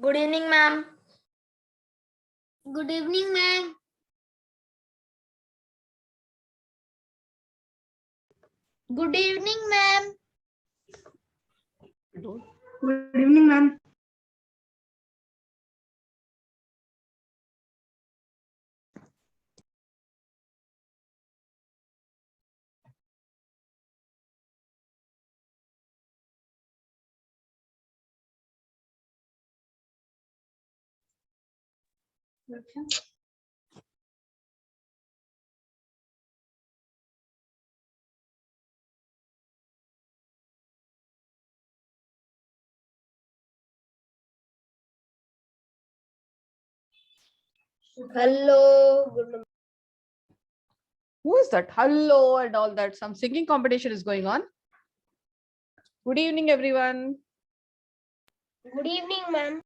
Good evening, ma'am. Good evening, ma'am. Good evening, ma'am. Good evening, ma'am. Hello. Good. Who is that? Hello and all that. Some singing competition is going on. Good evening, everyone. Good evening, ma'am.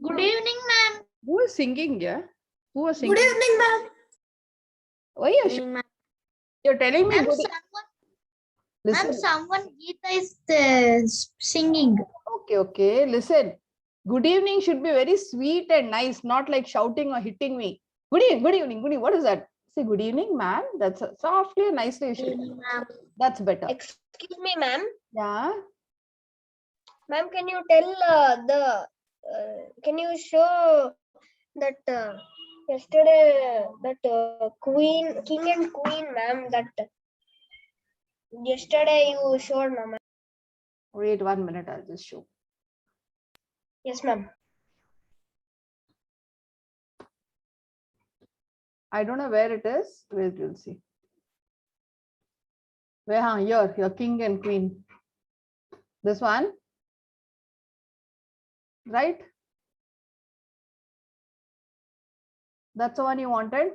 Good evening, ma'am. Who is singing? Yeah. Who was singing? Good evening, ma'am. Why are Good you, evening, ma'am. you're telling me? Ma'am, Good, listen. someone Geeta is singing. Okay, okay. Listen. Good evening should be very sweet and nice, not like shouting or hitting me. Good evening, good evening, good evening. What is that? Say good evening, ma'am. That's softly and nicely. You Good should. evening, ma'am. That's better. Excuse me, ma'am. Yeah. Ma'am, can you tell can you show that yesterday that king and queen, ma'am, that yesterday you showed, ma'am. Wait 1 minute. I'll just show. Yes, ma'am. I don't know where it is. Wait, you'll see. Where? Huh, here, your king and queen. This one. Right? That's the one you wanted.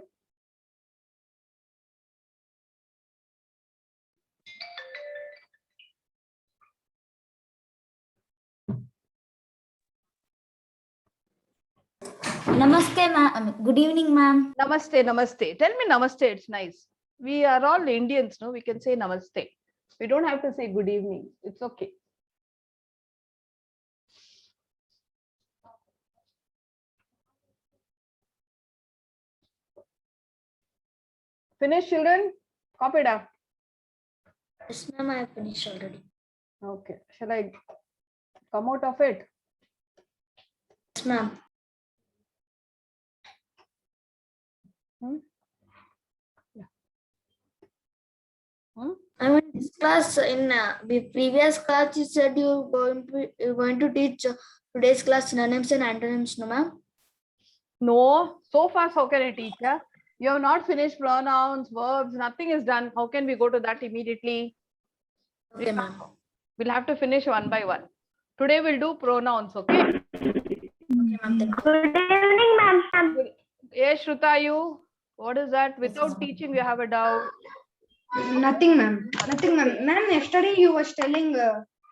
Namaste, ma'am. Good evening, ma'am. Namaste, namaste. Tell me namaste. It's nice. We are all Indians, no? We can say namaste. We don't have to say good evening. It's okay. Finish, children? Copy it up. Yes, ma'am, I have finished already. Okay. Shall I come out of it? Yes, ma'am. I'm in this class. In the previous class, you said you're going to teach today's class synonyms and antonyms, no, ma'am? No. So fast, how can I teach? Yeah? You have not finished pronouns, verbs, nothing is done. How can we go to that immediately? Okay, ma'am. We'll have to finish one by one. Today we'll do pronouns, okay? Okay, ma'am. Thank you. Good evening, ma'am. Yes, Shruta, you? What is that? Without teaching, we have a doubt. Nothing, ma'am. Nothing, ma'am. Ma'am, yesterday you was telling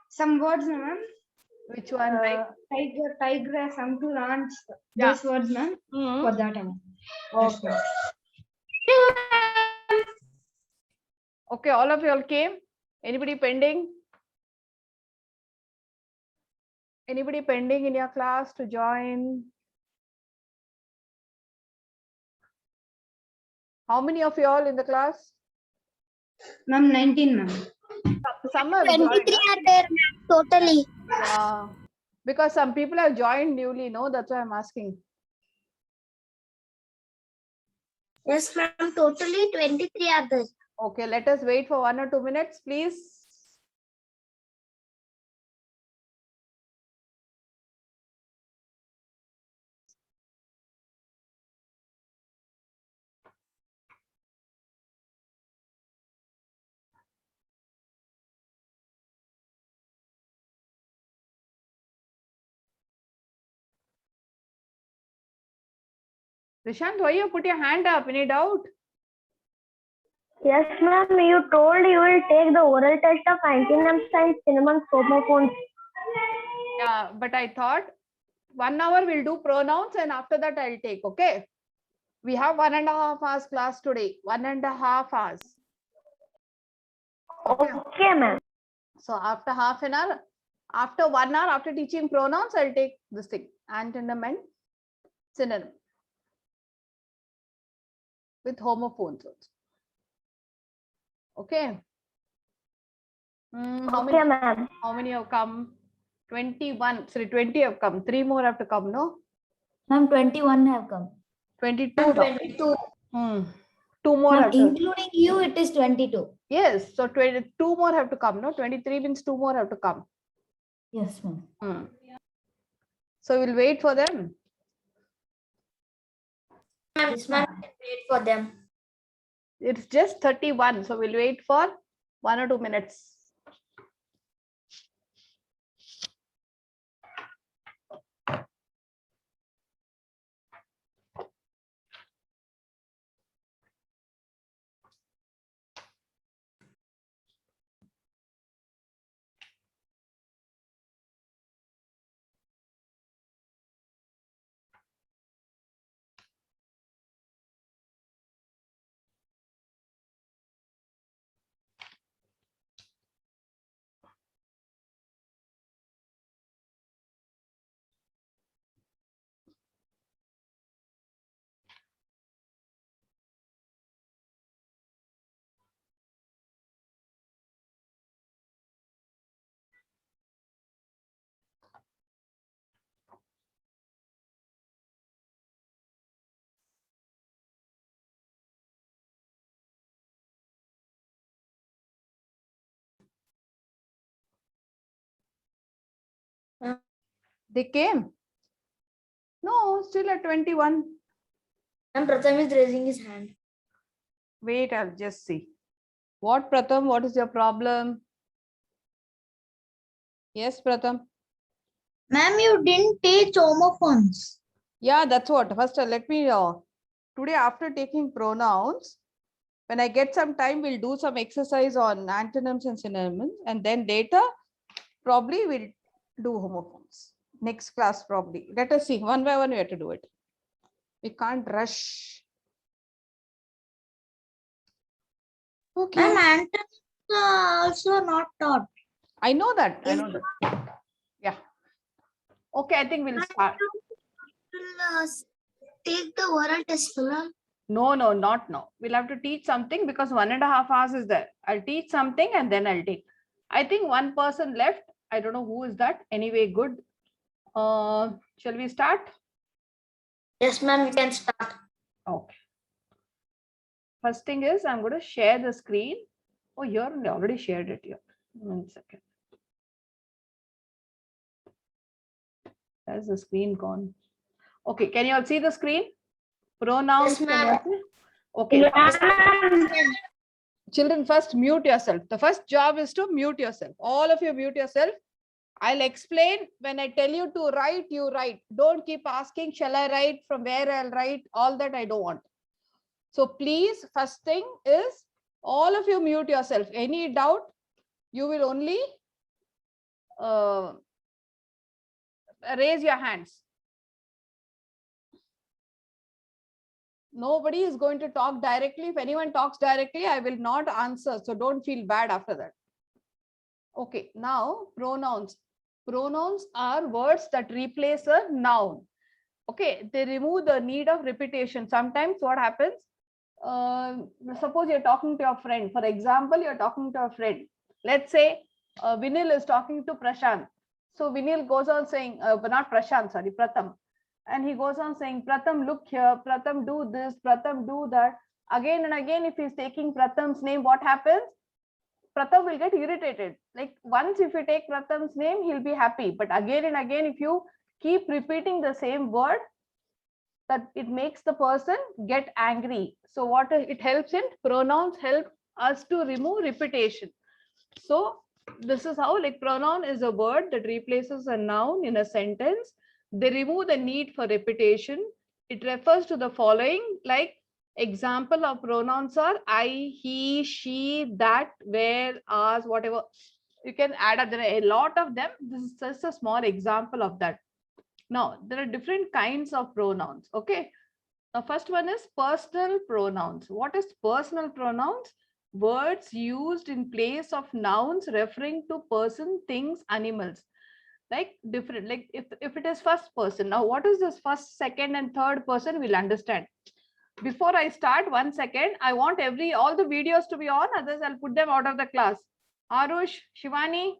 some words, ma'am. Which one? Like? Tiger, tigress, ants. Yeah. Those words, ma'am. Mhm. For that, ma'am. Okay. Okay, all of you all came. Anybody pending? Anybody pending in your class to join? How many of you all in the class? Ma'am, 19, ma'am. Some have joined. 23 are there, ma'am, totally. Yeah. Because some people have joined newly, no? That's why I'm asking. Yes, ma'am, totally 23 are there. Okay, let us wait for 1 or 2 minutes, please. Prashant, why you put your hand up? Any doubt? Yes, ma'am, you told you will take the oral test of antonyms and synonyms homophones. Yeah, but I thought 1 hour we'll do pronouns and after that I'll take, okay? We have 1.5 hours class today. 1.5 hours. Okay, ma'am. So after half an hour, after 1 hour, after teaching pronouns, I'll take this thing. antonym and synonym with homophones also. Okay. How Okay, many? ma'am. How many have come? 21. Sorry, 20 have come. 3 more have to come. No. Ma'am, 21 have come. 22. Ma'am, now. 22. 2 more Ma'am, have to. including you, it is 22. Yes. So 22 more have to come. No. 23 means 2 more have to come. Yes, ma'am. So we'll wait for them. Yes, ma'am. Wait for them. It's just 31. So we'll wait for 1 or 2 minutes. They came. No, still at 21. Ma'am, Pratham is raising his hand. Wait, I'll just see. What, Pratham? What is your problem? Yes, Pratham. Ma'am, you didn't teach homophones. Yeah, that's what. First, let me. Today, after taking pronouns, when I get some time, we'll do some exercise on antonyms and synonyms, and then later, probably we'll do homophones. Next class, probably. Let us see. One by one, we have to do it. We can't rush. Okay. Ma'am, antonyms are also not taught. I know that. I know that. Yeah. Okay, I think we'll start. Take the oral test, ma'am. No, not now. We'll have to teach something because 1.5 hours is there. I'll teach something and then I'll take. I think one person left. I don't know who is that. Anyway, good. Shall we start? Yes, ma'am, we can start. Okay. First thing is I'm going to share the screen. Oh, here I already shared it here. 1 second. Where's the screen gone? Okay, can you all see the screen? Pronouns. Yes, ma'am. Okay. Yeah. Children, first mute yourself. The first job is to mute yourself. All of you mute yourself. I'll explain. When I tell you to write, you write. Don't keep asking, shall I write? From where I'll write? All that I don't want. So please, first thing is all of you mute yourself. Any doubt, you will only raise your hands. Nobody is going to talk directly. If anyone talks directly, I will not answer. So don't feel bad after that. Okay, now pronouns. Pronouns are words that replace a noun. Okay, they remove the need of repetition. Sometimes what happens, suppose you're talking to your friend. For example, you're talking to a friend. Let's say Vinil is talking to Prashant. So Vinil goes on saying, not Prashant, sorry, Pratham. And he goes on saying, Pratham, look here, Pratham, do this, Pratham, do that. Again and again, if he's taking Pratham's name, what happens? Pratham will get irritated. Like once if you take Pratham's name, he'll be happy. But again and again, if you keep repeating the same word, that it makes the person get angry. So what it helps in, pronouns help us to remove repetition. So this is how, like, pronoun is a word that replaces a noun in a sentence. They remove the need for repetition. It refers to the following, like example of pronouns are I, he, she, that, where, ours, whatever. You can add up, there are a lot of them. This is just a small example of that. Now, there are different kinds of pronouns. Okay. The first one is personal pronouns. What is personal pronouns? Words used in place of nouns referring to person, things, animals. like different, like if it is first person. Now what is this first, second and third person, we'll understand. Before I start, 1 second, I want all the videos to be on, others I'll put them out of the class. Arush, Shivani,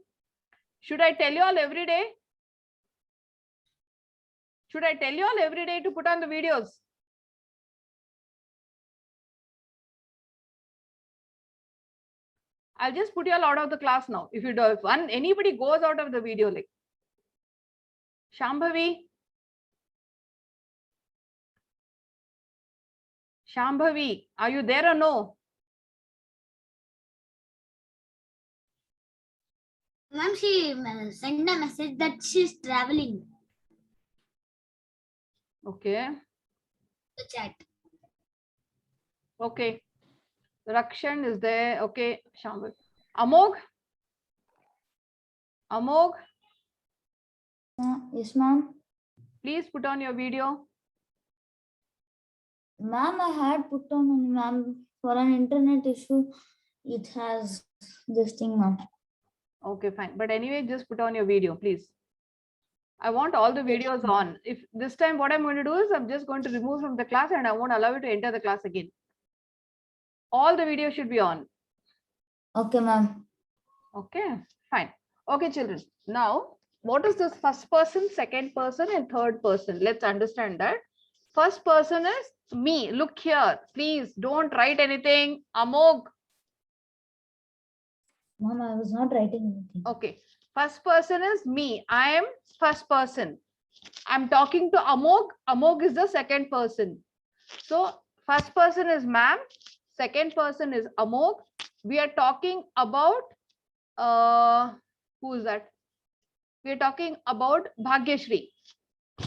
should I tell you all every day? Should I tell you all every day to put on the videos? I'll just put you all out of the class now. If you do, if anybody goes out of the video, like Shambhavi, are you there or no? Ma'am, she sent a message that she's traveling. Okay. The chat. Okay. Rakshan is there. Okay. Shambhavi. Amog? Amog, Yes, ma'am. please put on your video. Ma'am, I had put on, ma'am, for an internet issue. It has this thing, ma'am. Okay, fine. But anyway, just put on your video, please. I want all the videos on. If this time what I'm going to do is I'm just going to remove from the class and I won't allow you to enter the class again. All the videos should be on. Okay, ma'am. Okay, fine. Okay, children. Now, what is this first person, second person, and third person? Let's understand that. First person is me. Look here. Please don't write anything. Amog. Ma'am, I was not writing anything. Okay. First person is me. I am first person. I'm talking to Amog. Amog is the second person. So first person is ma'am. Second person is Amog. We are talking about who is that? We are talking about Bhagyashri.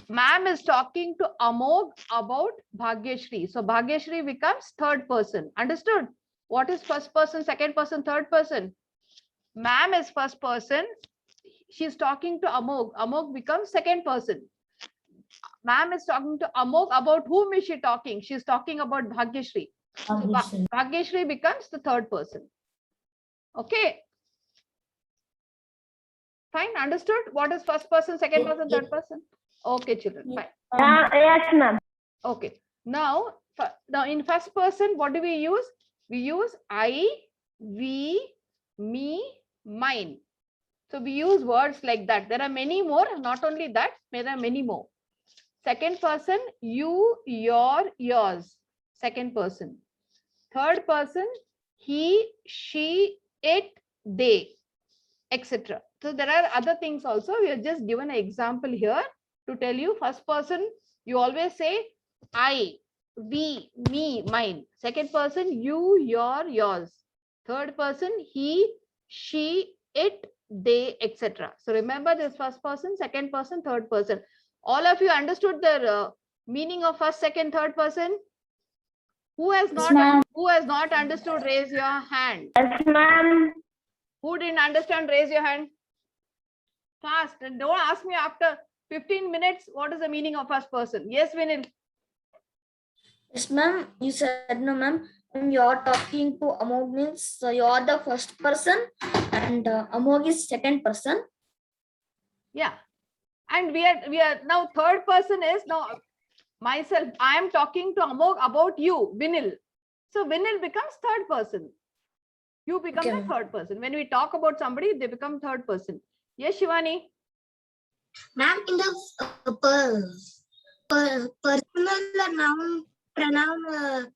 Ma'am is talking to Amog about Bhagyashri. So Bhagyashri becomes third person. Understood? What is first person, second person, third person? Ma'am is first person. She's talking to Amog. Amog becomes second person. Ma'am is talking to Amog. About whom is she talking? She's talking about Bhagyashri. So Bhagyashri becomes the third person. Okay. Fine. Understood? What is first person, second person, third person? Okay, children. Fine. Yes, ma'am. Okay. Now in first person, what do we use? We use I, we, me, mine. So we use words like that. There are many more. Not only that, there are many more. Second person, you, your, yours. Second person. Third person, he, she, it, they, etc. So there are other things also. We have just given an example here to tell you. First person, you always say I, we, me, mine. Second person, you, your, yours. Third person, he, she, it, they, etc. So remember this: first person, second person, third person. All of you understood the meaning of first, second, third person? Who has not understood, raise your hand. Yes, ma'am. Who didn't understand, raise your hand. Fast, and don't ask me after 15 minutes what is the meaning of first person. Yes, Vinil. Yes, ma'am. You said no, ma'am. When you're talking to Amog means you're the first person and Amog is second person. Yeah. And we are now third person is now myself. I am talking to Amog about you, Vinil. So Vinil becomes third person. You become the third person. When we talk about somebody, they become third person. Yes, Shivani. Ma'am, in the personal noun pronoun,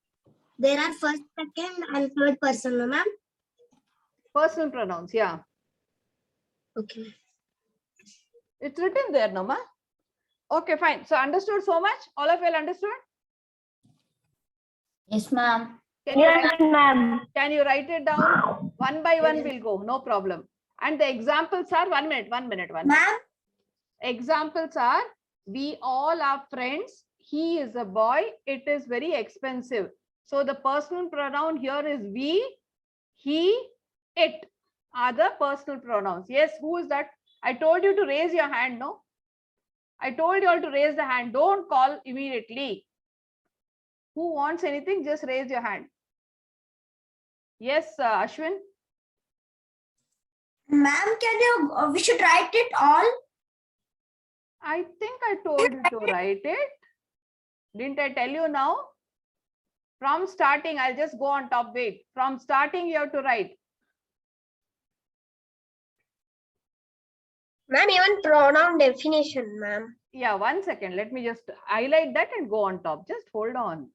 there are first, second, and third person, no, ma'am? Personal pronouns, yeah. Okay. It's written there, no, ma? Okay, fine. So understood so much? All of you understood? Yes, ma'am. Yes, ma'am. Can you write it down? One by one we'll go, no problem. And the examples are 1 minute. Ma'am? Examples are, we all are friends. He is a boy. It is very expensive. So the personal pronoun here is we, he, it are the personal pronouns. Yes, who is that? I told you to raise your hand, no? I told you all to raise the hand. Don't call immediately. Who wants anything? Just raise your hand. Yes, Ashwin. Ma'am, we should write it all? I think I told you to write it. Didn't I tell you now? From starting, I'll just go on top. Wait. From starting, you have to write. Ma'am, even pronoun definition, ma'am. Yeah, 1 second. Let me just highlight that and go on top. Just hold on.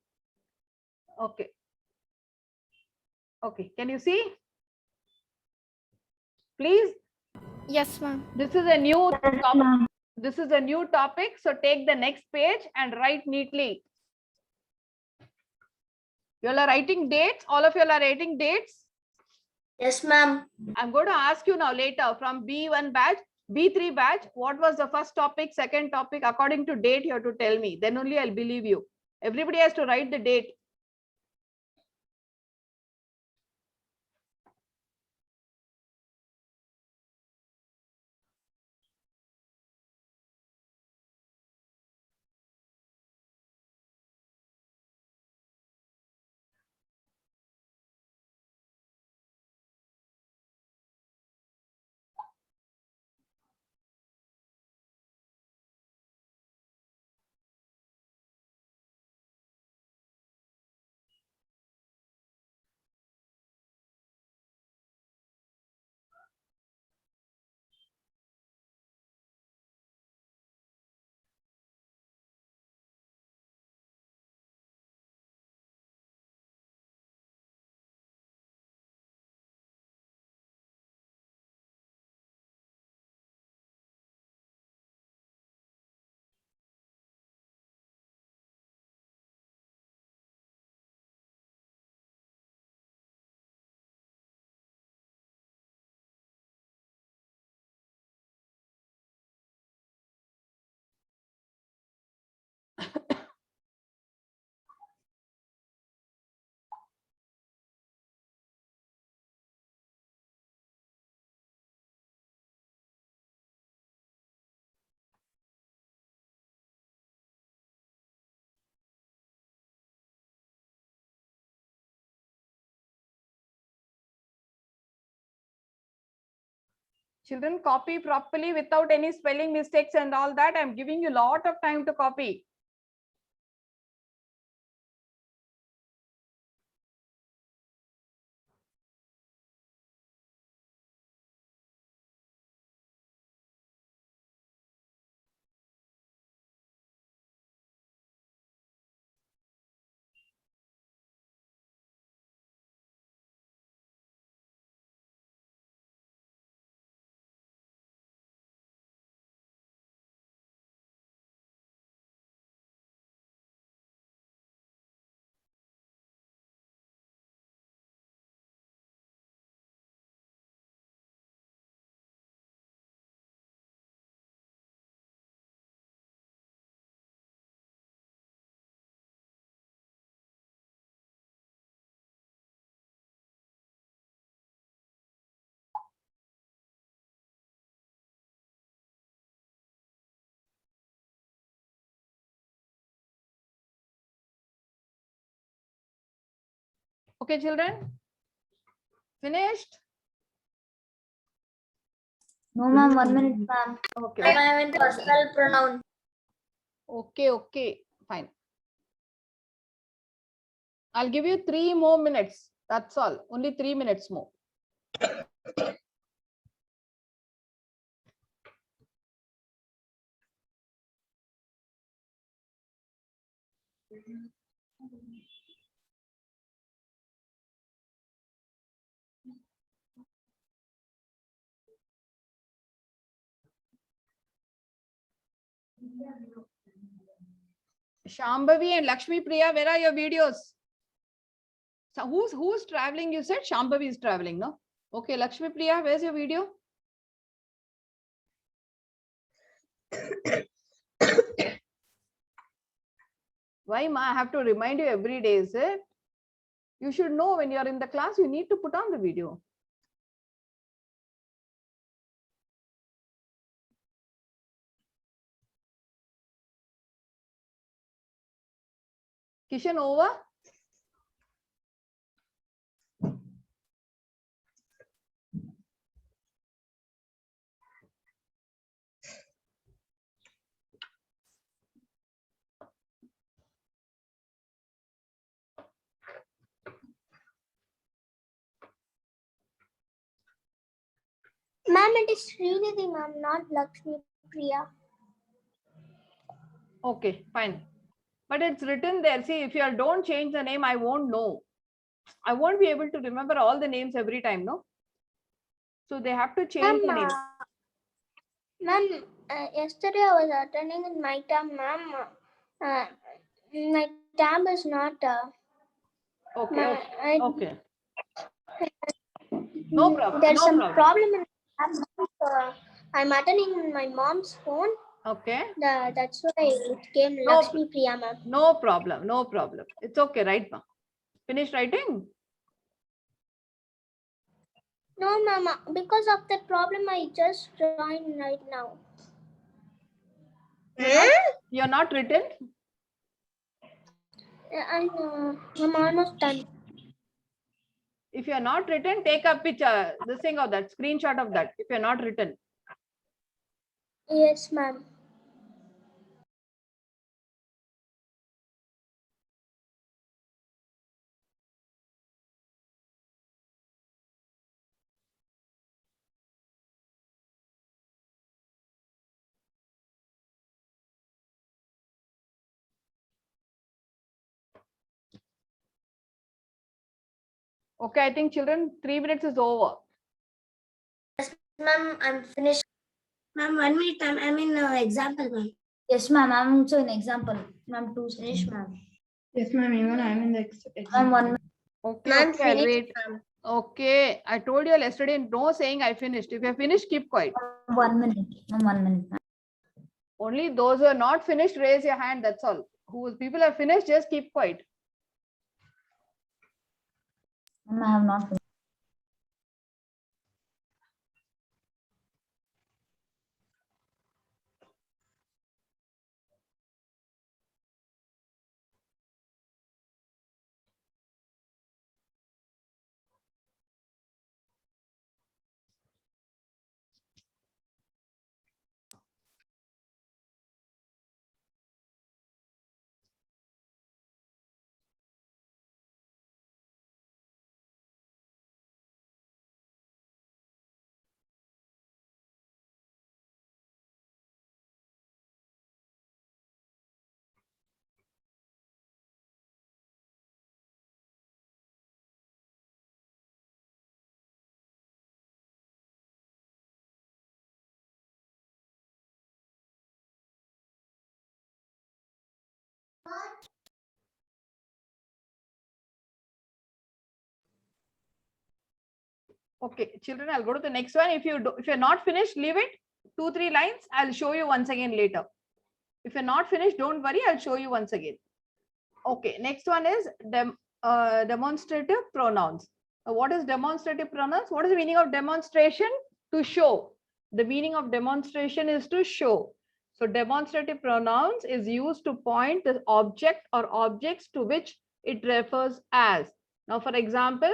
Okay. Okay. Can you see? Please. Yes, ma'am. This is a new Yes, topic. ma'am. This is a new topic. So take the next page and write neatly. You all are writing dates. All of you all are writing dates. Yes, ma'am. I'm going to ask you now later from B1 batch, B3 batch, what was the first topic, second topic, according to date, you have to tell me. Then only I'll believe you. Everybody has to write the date. Children, copy properly without any spelling mistakes and all that. I'm giving you a lot of time to copy. Okay, children? Finished? No, ma'am. 1 minute, ma'am. Okay. I'm in personal pronoun. Okay, okay, fine. I'll give you 3 more minutes. That's all. Only 3 minutes more. Shambhavi and Lakshmi Priya, where are your videos? So who's traveling? You said Shambhavi is traveling, no? Okay, Lakshmi Priya, where's your video? Why, ma? I have to remind you every day, is it? You should know when you're in the class, you need to put on the video. Kishan, over? it is Srinidhi, ma'am, not Lakshmi Priya. Okay, fine. But it's written there. See, if you don't change the name, I won't know. I won't be able to remember all the names every time, no? So they have to change the name. Ma'am, yesterday I was attending in my tab, ma'am. My tab is not. Okay, okay. No problem. There's No some problem. problem in the tab. I'm attending in my mom's phone. Okay. That's why it came No, Lakshmi Priya, ma'am. no problem. No problem. It's okay, right, ma? Finish writing? No, ma'am. Because of that problem, I just joined right now. You're not written? I'm almost done. If you're not written, take a picture, this thing of that, screenshot of that, if you're not written. Yes, ma'am. Okay, I think children, 3 minutes is over. Ma'am, I'm finished. Ma'am, 1 minute. I'm in example, ma'am. Yes, ma'am. I'm also an example. Ma'am, 2 finish, ma'am. Yes, ma'am. Even I'm in the Ma'am, 1 minute. Okay, Ma'am, okay, I'll finish, wait. ma'am. Okay, I told you yesterday, no saying I finished. If you're finished, keep quiet. 1 minute. Ma'am, 1 minute. Ma'am. Only those who are not finished, raise your hand, that's all. Who people are finished, just keep quiet. Ma'am, I have not finished. Okay, children, I'll go to the next one. If you're not finished, leave it. 2-3 lines. I'll show you once again later. If you're not finished, don't worry. I'll show you once again. Okay, next one is demonstrative pronouns. What is demonstrative pronouns? What is the meaning of demonstration? To show. The meaning of demonstration is to show. So demonstrative pronouns is used to point the object or objects to which it refers as. Now, for example,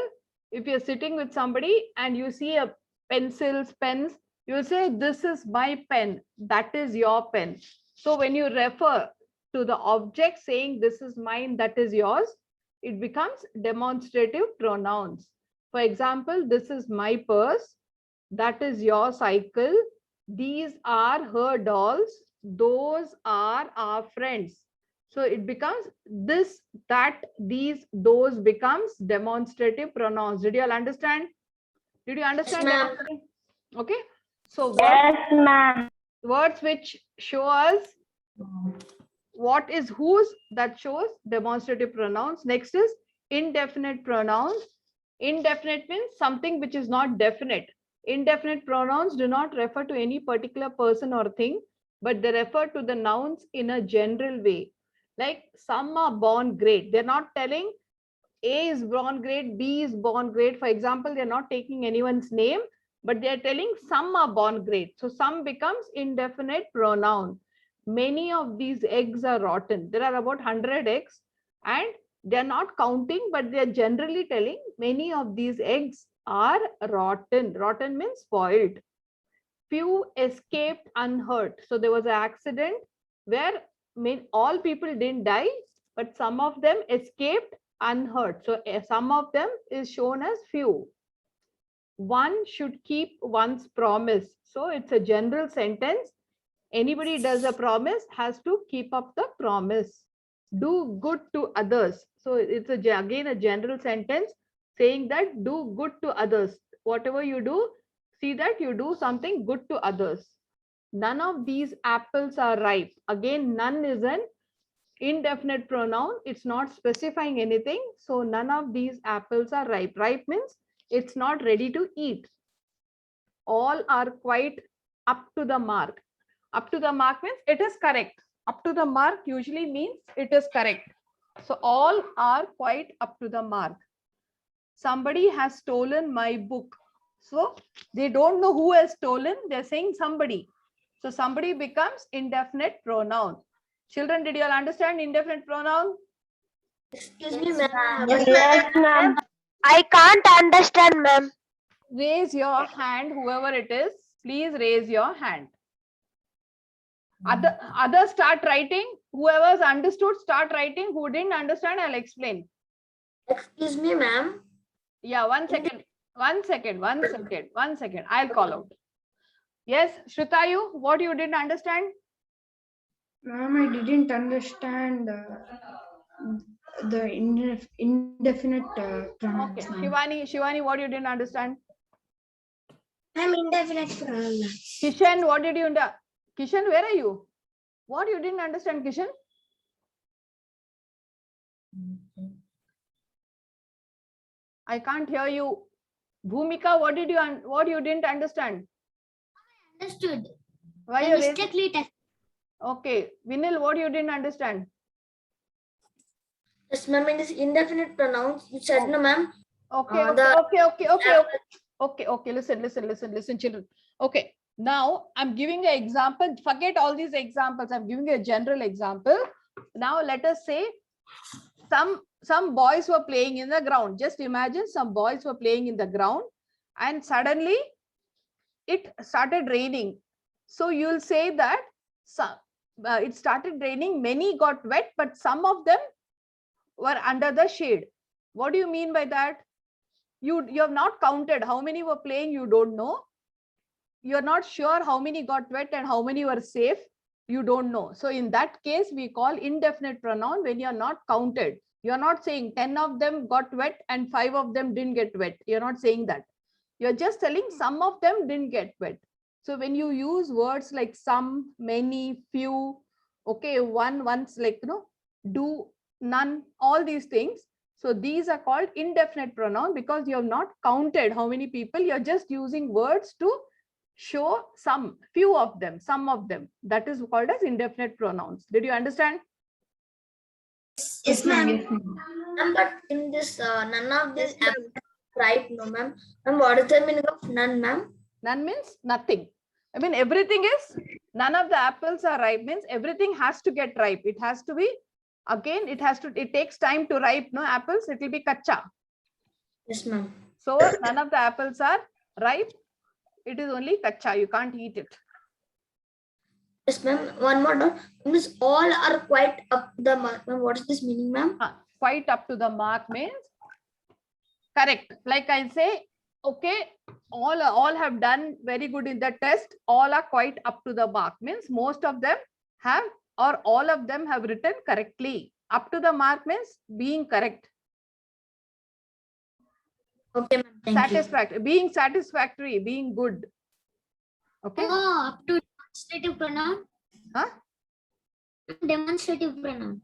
if you're sitting with somebody and you see a pencils, pens, you say, this is my pen, that is your pen. So when you refer to the object saying this is mine, that is yours, it becomes demonstrative pronouns. For example, this is my purse, that is your cycle, these are her dolls, those are our friends. So it becomes this, that, these, those becomes demonstrative pronouns. Did you all understand? Did you understand? Ma'am. Okay. So Yes, ma'am. words which show us what is whose, that shows demonstrative pronouns. Next is indefinite pronouns. Indefinite means something which is not definite. Indefinite pronouns do not refer to any particular person or thing, but they refer to the nouns in a general way. Like some are born great. They're not telling A is born great, B is born great. For example, they're not taking anyone's name, but they're telling some are born great. So some becomes indefinite pronoun. Many of these eggs are rotten. There are about 100 eggs and they're not counting, but they're generally telling many of these eggs are rotten. Rotten means spoiled. Few escaped unhurt. So there was an accident where all people didn't die, but some of them escaped unhurt. So some of them is shown as few. one should keep one's promise. So it's a general sentence. Anybody does a promise has to keep up the promise. Do good to others. So it's again a general sentence saying that do good to others. Whatever you do, see that you do something good to others. None of these apples are ripe. Again, none is an indefinite pronoun. It's not specifying anything. So none of these apples are ripe. Ripe means it's not ready to eat. All are quite up to the mark. Up to the mark means it is correct. Up to the mark usually means it is correct. So all are quite up to the mark. Somebody has stolen my book. So they don't know who has stolen. They're saying somebody. So somebody becomes indefinite pronoun. Children, did you all understand indefinite pronoun? Excuse me, ma'am. Yes, ma'am. I can't understand, ma'am. Raise your hand, whoever it is. Please raise your hand. Others start writing. Whoever's understood, start writing. Who didn't understand, I'll explain. Excuse me, ma'am. Yeah, 1 second. 1 second. 1 second. 1 second. I'll call out. Yes, Shritayu, what you didn't understand? Ma'am, I didn't understand the indefinite pronouns. Okay. ma'am. Shivani, what you didn't understand? I'm indefinite pronoun. Kishan, what did you understand? Kishan, where are you? What you didn't understand, Kishan? I can't hear you. Bhumika, what you didn't understand? Understood. Why I you raised- mistakenly tested. Okay. Vinil, what you didn't understand? Yes, ma'am. It is indefinite pronouns. You said no, ma'am. Okay, okay. Listen, children. Okay. Now I'm giving an example. Forget all these examples. I'm giving a general example. Now let us say some boys were playing in the ground. Just imagine some boys were playing in the ground and suddenly it started raining. So you'll say that it started raining, many got wet, but some of them were under the shade. What do you mean by that? You have not counted how many were playing, you don't know. You're not sure how many got wet and how many were safe, you don't know. So in that case, we call indefinite pronoun when you're not counted. You're not saying 10 of them got wet and 5 of them didn't get wet. You're not saying that. You're just telling some of them didn't get wet. So when you use words like some, many, few, okay, once, like, do, none, all these things. So these are called indefinite pronoun because you have not counted how many people. You're just using words to show some, few of them, some of them. That is called as indefinite pronouns. Did you understand? Yes, ma'am. Yes, ma'am. Ma'am, but in this, none of these apples are ripe, no, ma'am. Ma'am, what is the meaning of none, ma'am? None means nothing. I mean, everything is, none of the apples are ripe means everything has to get ripe. It has to be, again, it takes time to ripe, no apples, it will be kacha. Yes, ma'am. So none of the apples are ripe. It is only kacha. You can't eat it. Yes, ma'am. One more note. Means all are quite up the mark, ma'am. What is this meaning, ma'am? Quite up to the mark means correct. Like I say, okay, all have done very good in the test. All are quite up to the mark means most of them have, or all of them have written correctly. Up to the mark means being correct. Okay, ma'am. Thank you. Being satisfactory, being good. Okay. Oh, up to demonstrative pronoun. Huh? Demonstrative pronoun.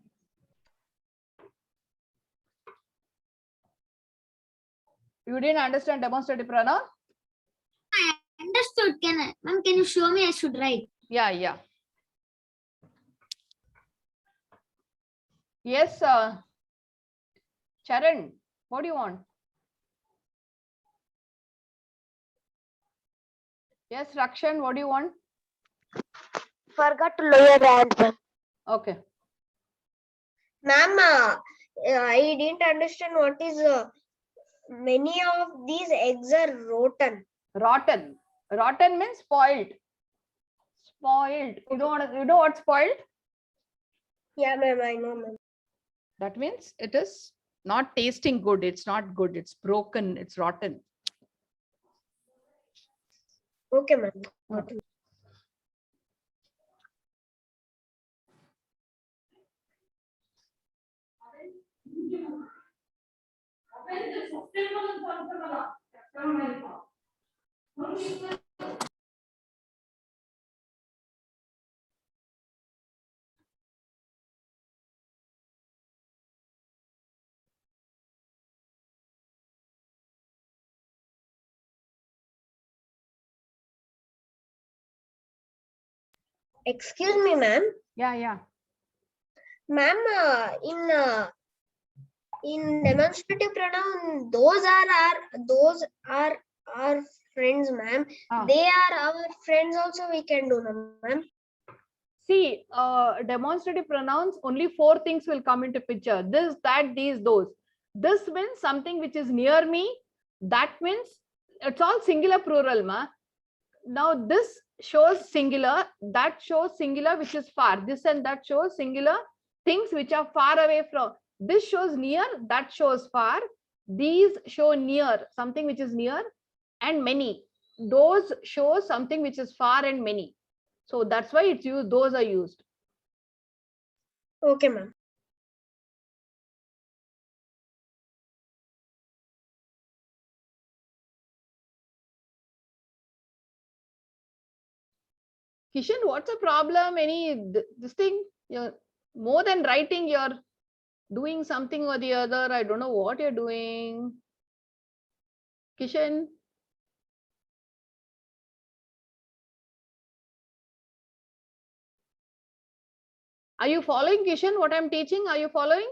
You didn't understand demonstrative pronoun? I understood. Ma'am, can you show me? I should write. Yeah. Yes, Charan, what do you want? Yes, Rakshan, what do you want? Forgot to lower your hand, ma'am. Okay. Ma'am, I didn't understand what is many of these eggs are rotten. Rotten. Rotten means spoiled. Spoiled. You know what's spoiled? Yeah, ma'am, I know, ma'am. That means it is not tasting good. It's not good. It's broken. It's rotten. Okay, ma'am. Okay. Excuse me, ma'am. Yeah. Ma'am, in demonstrative pronoun, those are our friends, ma'am. Ah. They are our friends also. We can do, ma'am. See, demonstrative pronouns, only 4 things will come into picture. This, that, these, those. This means something which is near me. That means it's all singular plural, ma. Now this shows singular, that shows singular, which is far. This and that shows singular things which are far away from. This shows near, that shows far. These show near, something which is near, and many. Those show something which is far and many. So that's why it's used, those are used. Okay, ma'am. Kishan, what's the problem? This thing, you're more than writing, you're doing something or the other. I don't know what you're doing. Kishan. Are you following, Kishan, what I'm teaching? Are you following?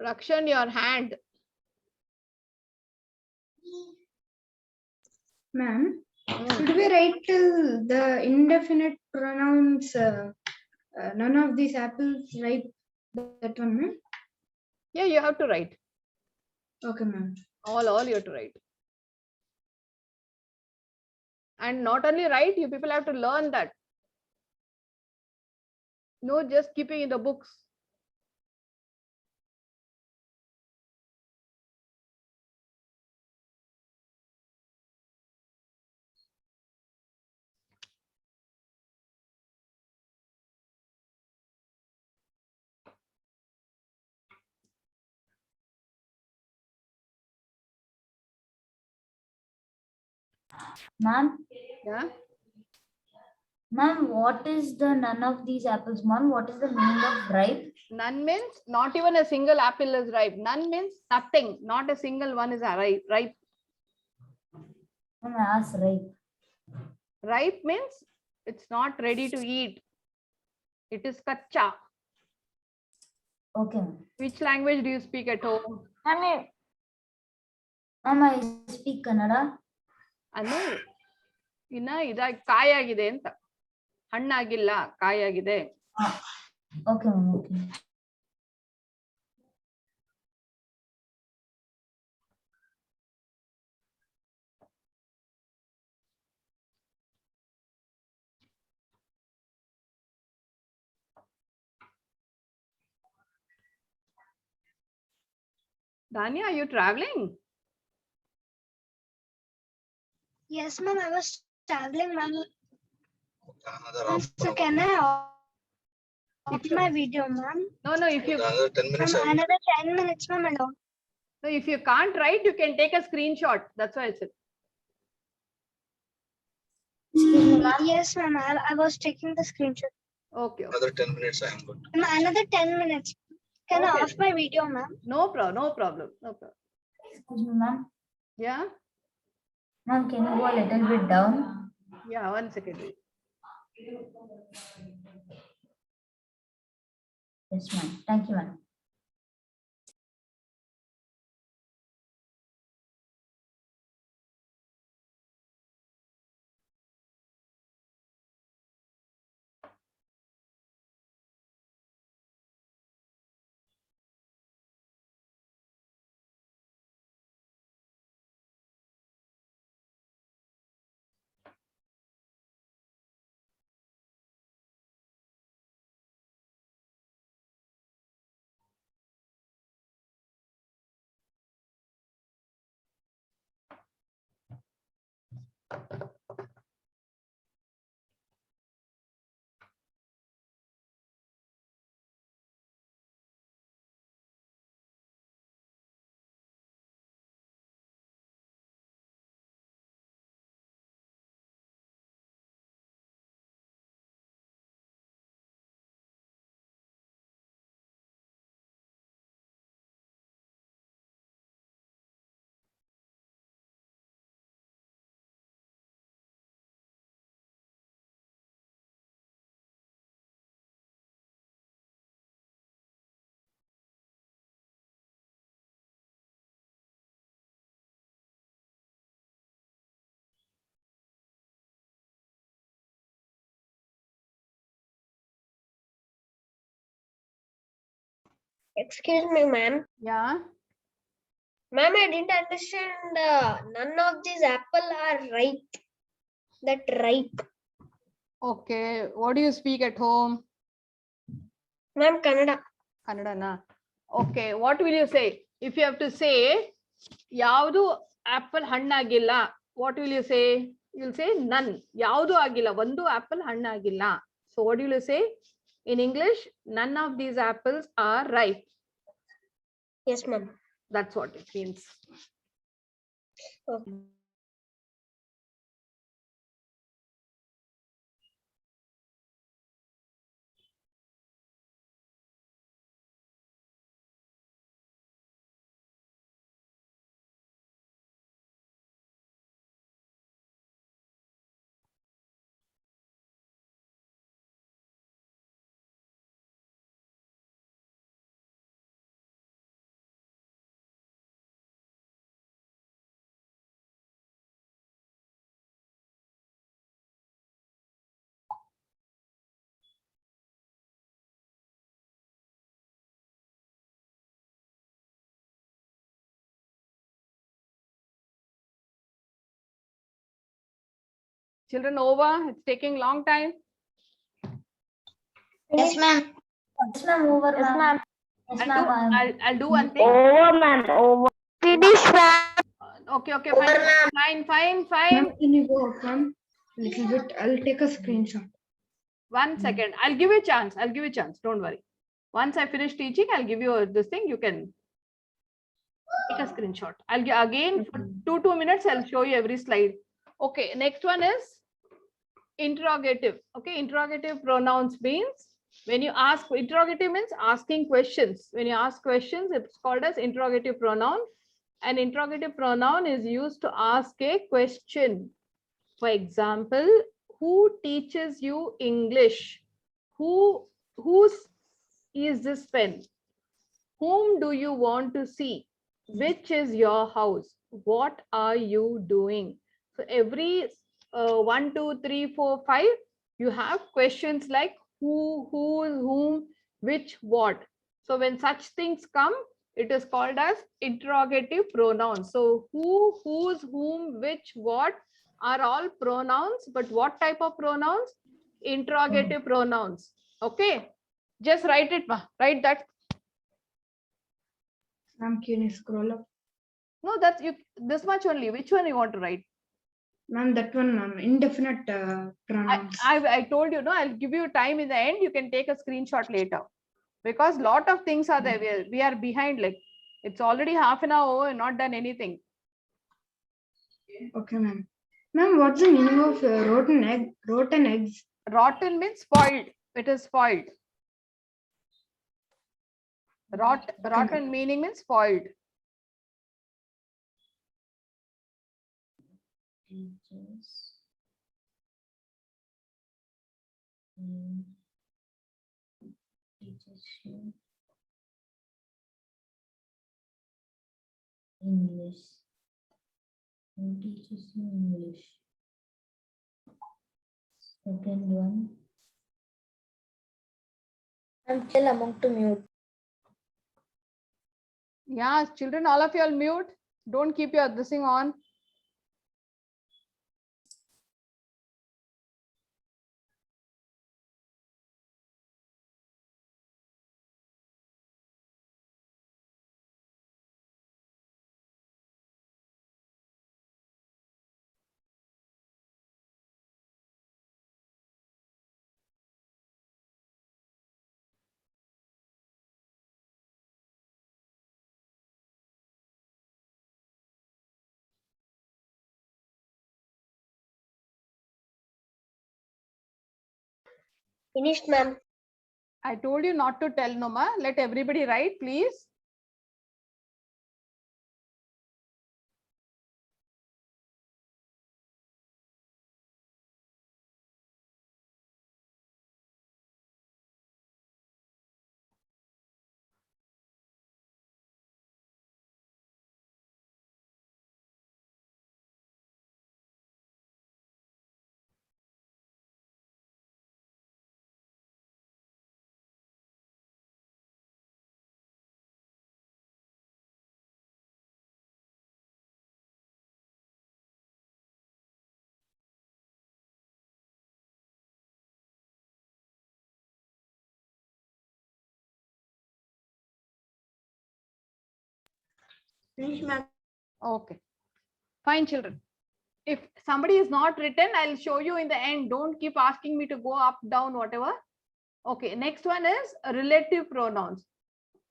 Rakshan, your hand. Ma'am, Hmm. should we write till the indefinite pronouns? None of these apples ripe. That one, ma'am. Yeah, you have to write. Okay, ma'am. All you have to write. And not only write, you people have to learn that. No, just keeping in the books. Ma'am, Yeah. ma'am, what is the none of these apples? Ma'am, what is the meaning of ripe? None means not even a single apple is ripe. None means nothing. Not a single one is ripe. Ma'am, I asked ripe. Ripe means it's not ready to eat. It is kacha. Okay, ma'am. Which language do you speak at home? Ma'am, I speak Kannada. ಅಂದ್ರೆ ಇನ್ನ ಕಾಯಾಗಿದೆ ಅಂತ, ಹಣ್ಣಾಗಿಲ್ಲ, ಕಾಯಾಗಿದೆ. Okay, ma'am. Okay. Danya, are you traveling? Yes, ma'am. I was traveling, ma'am. So can I off my video, ma'am? No, if you Another 10 minutes. Ma'am, another 10 minutes, ma'am. And all. no, if you can't write, you can take a screenshot. That's why I said. Excuse me, ma'am. Yes, ma'am. I was taking the screenshot. Okay. Another 10 minutes. I am good. Ma'am, another 10 minutes. Can I Okay. off my video, ma'am? No problem. Excuse me, ma'am. Yeah. Ma'am, can you go a little bit down? Yeah. 1 second. Yes, ma'am. Thank you, ma'am. Excuse me, ma'am. Yeah. Ma'am, I didn't understand. None of these apple are ripe. That ripe. Okay. What do you speak at home? Ma'am, Kannada. Kannada na. Okay. What will you say? If you have to say, ಯಾವುದು apple ಹಣ್ಣಾಗಿಲ್ಲ, what will you say? You'll say none. ಯಾವುದು ಆಗಿಲ್ಲ, ಒಂದು apple ಹಣ್ಣಾಗಿಲ್ಲ. So what will you say? In English, none of these apples are ripe. Yes, ma'am. That's what it means. Okay. Children, over. It's taking long time. Yes, ma'am. Yes, ma'am. Over, Yes, ma'am. Yes, ma'am. I'll do one thing. Over, ma'am. Over. Finish, ma'am. Okay, fine. Ma'am, can you go up, ma'am? Little bit. I'll take a screenshot. 1 second. I'll give you a chance. Don't worry. Once I finish teaching, I'll give you this thing. You can take a screenshot. I'll give again for 2 minutes. I'll show you every slide. Okay. Next one is interrogative. Okay. Interrogative pronouns means when you ask, interrogative means asking questions. When you ask questions, it's called as interrogative pronoun. An interrogative pronoun is used to ask a question. For example, who teaches you English? Whose is this pen? Whom do you want to see? Which is your house? What are you doing? So every 1, 2, 3, 4, 5, you have questions like who, whom, which, what. So when such things come, it is called as interrogative pronouns. So who, whose, whom, which, what are all pronouns, but what type of pronouns? Interrogative pronouns. Okay, just write it, write that. Ma'am, can you scroll up? No, that's you. This much only. Which one you want to write? Ma'am, that one, ma'am. Indefinite pronouns. I told you, no, I'll give you time in the end. You can take a screenshot later because lot of things are there. We are behind. Like it's already half an hour and not done anything. Okay, ma'am. Ma'am, what's the meaning of rotten egg? Rotten eggs. Rotten means spoiled. It is spoiled. Rotten meaning means spoiled. Teaches you English. Who teaches you English? Second one. I'm still among to mute. Yeah, children, all of you all mute. Don't keep your this thing on. Finished, ma'am. I told you not to tell, Noma. Let everybody write, please. Finish, ma'am. Okay. Fine, children. If somebody is not written, I'll show you in the end. Don't keep asking me to go up, down, whatever. Okay. Next one is relative pronouns.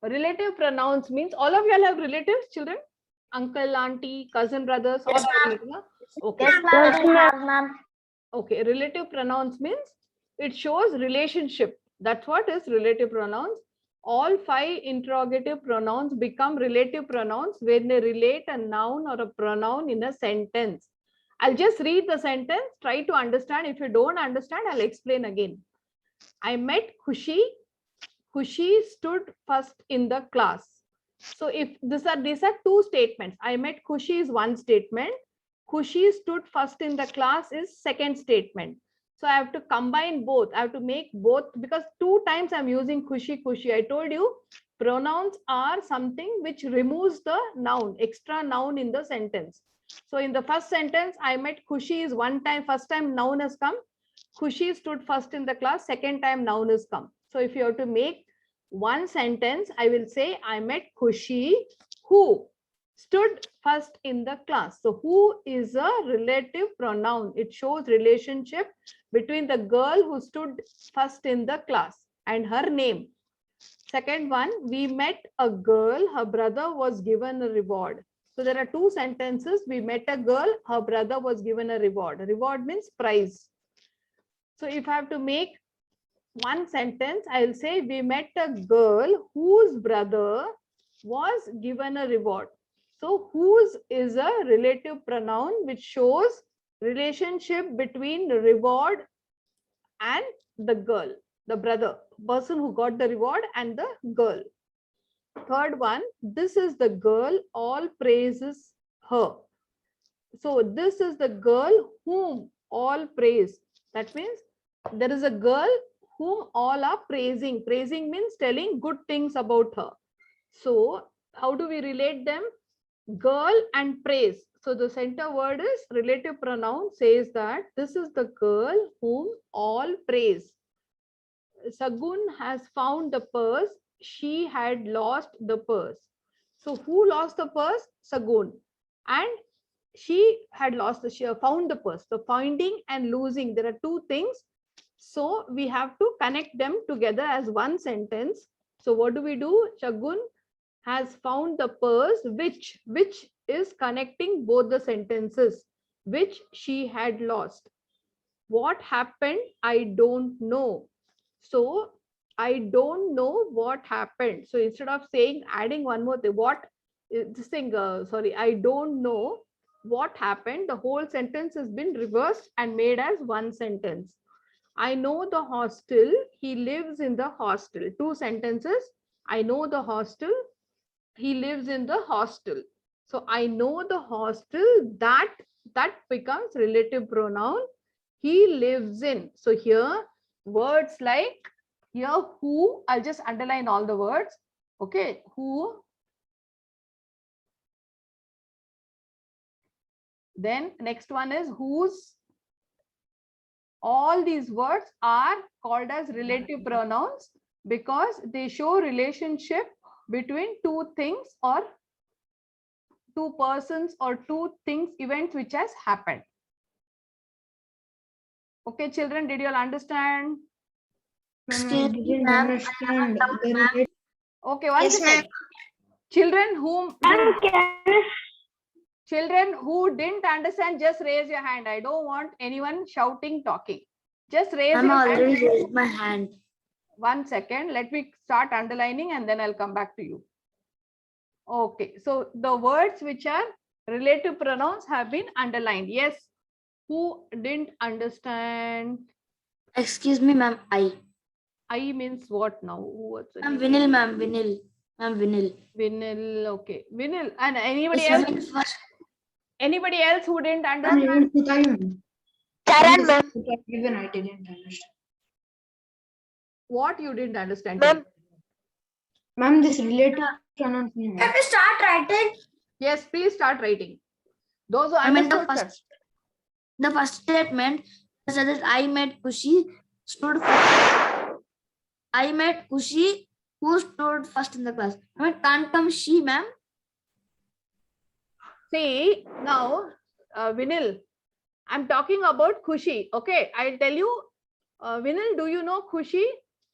Relative pronouns means all of y'all have relatives, children? Uncle, auntie, cousin, brothers, all Yes, are ma'am. relative. Okay. Yes, ma'am. Okay. Relative pronouns means it shows relationship. That's what is relative pronouns. All 5 interrogative pronouns become relative pronouns when they relate a noun or a pronoun in a sentence. I'll just read the sentence. Try to understand. If you don't understand, I'll explain again. I met Khushi. Khushi stood first in the class. So if these are 2 statements. I met Khushi is one statement. Khushi stood first in the class is second statement. So I have to combine both. I have to make both because 2 times I'm using Khushi, Khushi. I told you pronouns are something which removes the noun, extra noun in the sentence. So in the first sentence, I met Khushi is one time, first time noun has come. Khushi stood first in the class, second time noun has come. So if you have to make one sentence, I will say I met Khushi who stood first in the class. So who is a relative pronoun. It shows relationship between the girl who stood first in the class and her name. Second one, we met a girl, her brother was given a reward. So there are 2 sentences. We met a girl, her brother was given a reward. Reward means prize. So if I have to make one sentence, I'll say we met a girl whose brother was given a reward. So whose is a relative pronoun which shows relationship between the reward and the girl, the brother, person who got the reward and the girl. Third one, this is the girl, all praises her. So this is the girl whom all praise. That means there is a girl whom all are praising. Praising means telling good things about her. So how do we relate them? Girl and praise. So the center word is relative pronoun says that this is the girl whom all praise. Sagun has found the purse. She had lost the purse. So who lost the purse? Sagun. And she had lost, she found the purse. So finding and losing, there are 2 things. So we have to connect them together as one sentence. So what do? Shagun has found the purse, which is connecting both the sentences, which she had lost. What happened? I don't know. So I don't know what happened. So instead of saying, adding one more thing, what this thing, sorry, I don't know what happened. The whole sentence has been reversed and made as one sentence. I know the hostel. He lives in the hostel. 2 sentences. I know the hostel. He lives in the hostel. So I know the hostel, that becomes relative pronoun. He lives in. So here words like here who, I'll just underline all the words. Okay, who. Then next one is whose. All these words are called as relative pronouns because they show relationship between 2 things or 2 persons or 2 things, events which has happened. Okay, children, did you all understand? Ma'am, I didn't understand the related. Okay, one second. Children who didn't understand, just raise your hand. I don't want anyone shouting, talking. Just raise I'm your already hand. raised my hand. 1 second. Let me start underlining and then I'll come back to you. Okay. So the words which are relative pronouns have been underlined. Yes. Who didn't understand? Excuse me, ma'am. I means what now? What's the I'm name? Vinil, ma'am. Vinil. I'm Vinil. Vinil. Okay. Vinil. And anybody It's else? coming first. Anybody else who didn't Ma'am, understand? even Sitayu. Charan, ma'am. Even I didn't understand. What you didn't understand? Ma'am. Ma'am, this relative pronouns mean what? me start writing? Yes, please start writing. Those who I mean understood. the first statement said that I met Kushi stood first. I met Kushi who stood first in the class. I mean, can't come she, ma'am. See, now, Vinil, I'm talking about Khushi. Okay, I'll tell you, Vinil, do you know Khushi,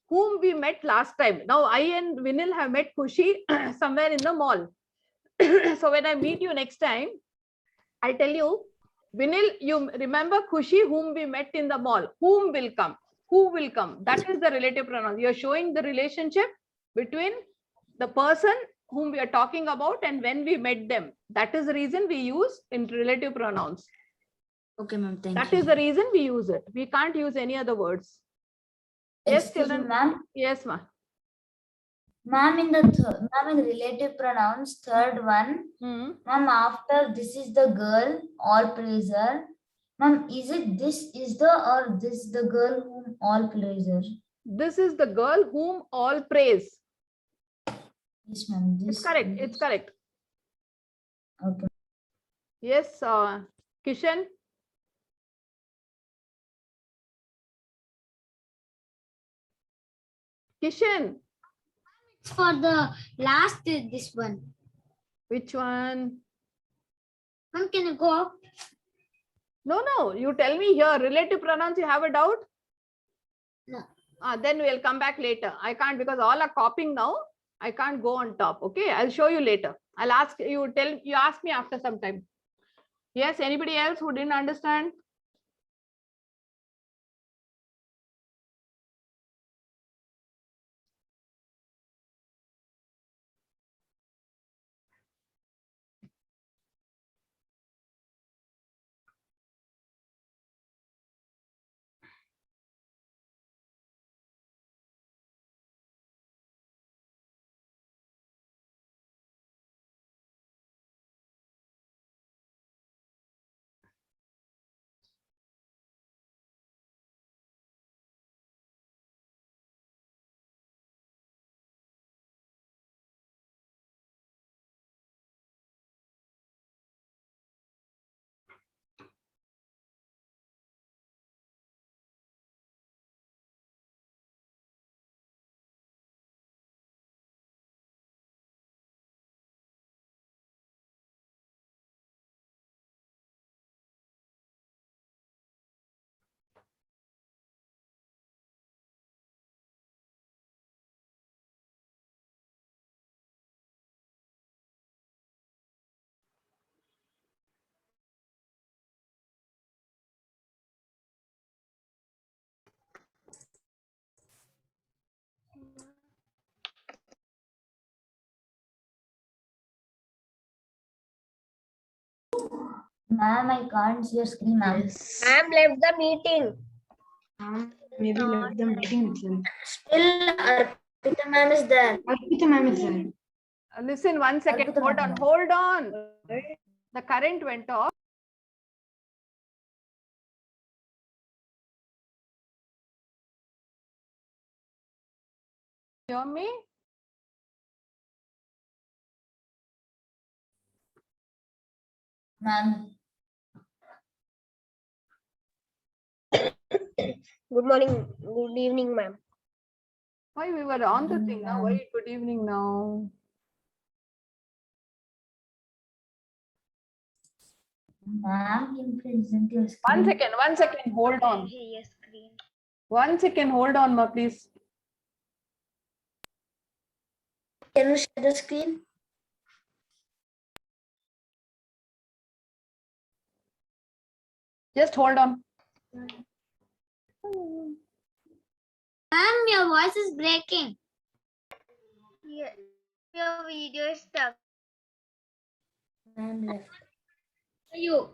whom we met last time? Now, I and Vinil have met Khushi somewhere in the mall. So when I meet you next time, I'll tell you, Vinil, you remember Khushi, whom we met in the mall. Whom will come? Who will come? That is the relative pronoun. You're showing the relationship between the person whom we are talking about and when we met them. That is the reason we use in relative pronouns. Okay, ma'am. Thank That you. is the reason we use it. We can't use any other words. Yes, Excuse me, children. ma'am. Yes, ma. Ma'am, in the relative pronouns, third one, Hmm. ma'am, after this is the girl, all praise her. Ma'am, is it this is the or this the girl whom all praise her? This is the girl whom all praise. Yes, ma'am. It's correct. It's correct. Okay. Yes, Kishan. Kishan. It's for the last, this one. Which one? Ma'am, can you go up? No. You tell me here. Relative pronouns, you have a doubt? No. Then we'll come back later. I can't because all are copying now. I can't go on top. Okay, I'll show you later. I'll ask you. You ask me after some time. Yes. Anybody else who didn't understand? Ma'am, I can't see your screen, ma'am. Ma'am left the meeting. Maybe left the meeting itself. Still, Arpita ma'am is there. Arpita ma'am is there. Listen 1 second. Adbhutam, Hold on. ma'am. Hold on. The current went off. Hear me? Ma'am, Good morning. Good evening, ma'am. Why we were on the thing now? Why good evening now? ma'am, can you present your 1 screen? second. 1 second. Hold on. 1 second. Hold on, ma, please. Can you share the screen? Just hold on. Ma'am, your voice is breaking. Yeah. Your video is stuck. Ma'am left. You.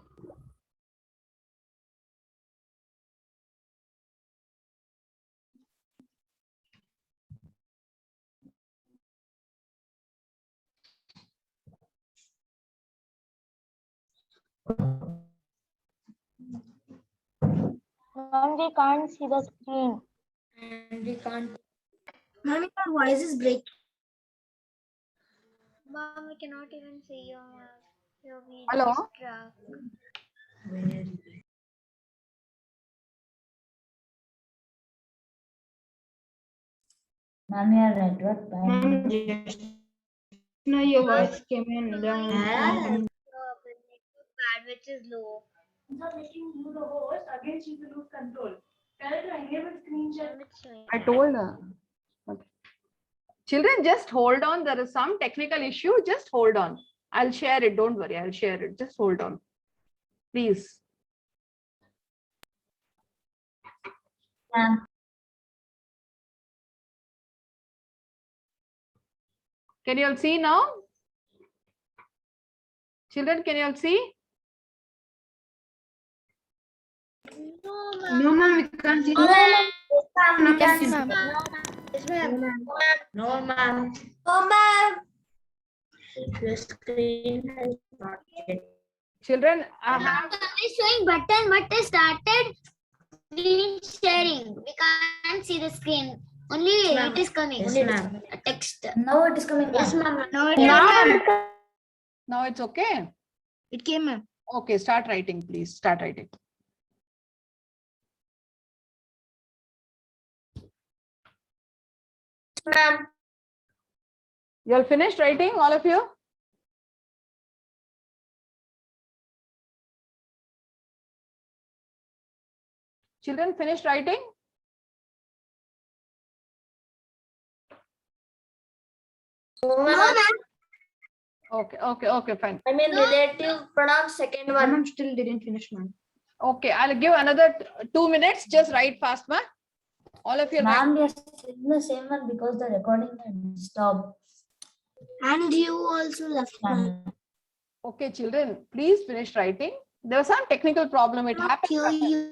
Ma'am, we can't see the screen. And we can't. Ma'am, your voice is breaking. Mom, we cannot even see your video Hello? is stuck. Ma'am, your network Ma'am, bad. just now your voice came in. Your Then network bad, which is low. It's showing. I told her. Okay. Children, just hold on. There is some technical issue. Just hold on. I'll share it. Don't worry. I'll share it. Just hold on. Please. Ma'am, Can you all see now? Children, can you all see? no, ma'am, we can't see. Yes, ma'am. Yes, ma'am. No, ma'am. Oh, ma'am. Your screen has not yet. Children, I have It's showing button, but they started screen sharing. We can't see the screen. Only Ma'am. it is coming. Yes, Only ma'am. a text. now it is coming. Yes, ma'am. ma'am. No, it now it's okay. It came, ma'am. Okay, start writing, please. Start writing. Ma'am. You all finished writing, all of you? Children, finished writing? Okay, fine. I mean, relative pronouns, second one. Ma'am, still didn't finish, ma'am. Okay, I'll give another 2 minutes. Just write fast, ma. All of you write. Ma'am, we are still in the same one because the recording had stopped. And you also left, ma'am. Ma'am. Okay, children, please finish writing. There was some technical problem. It happened.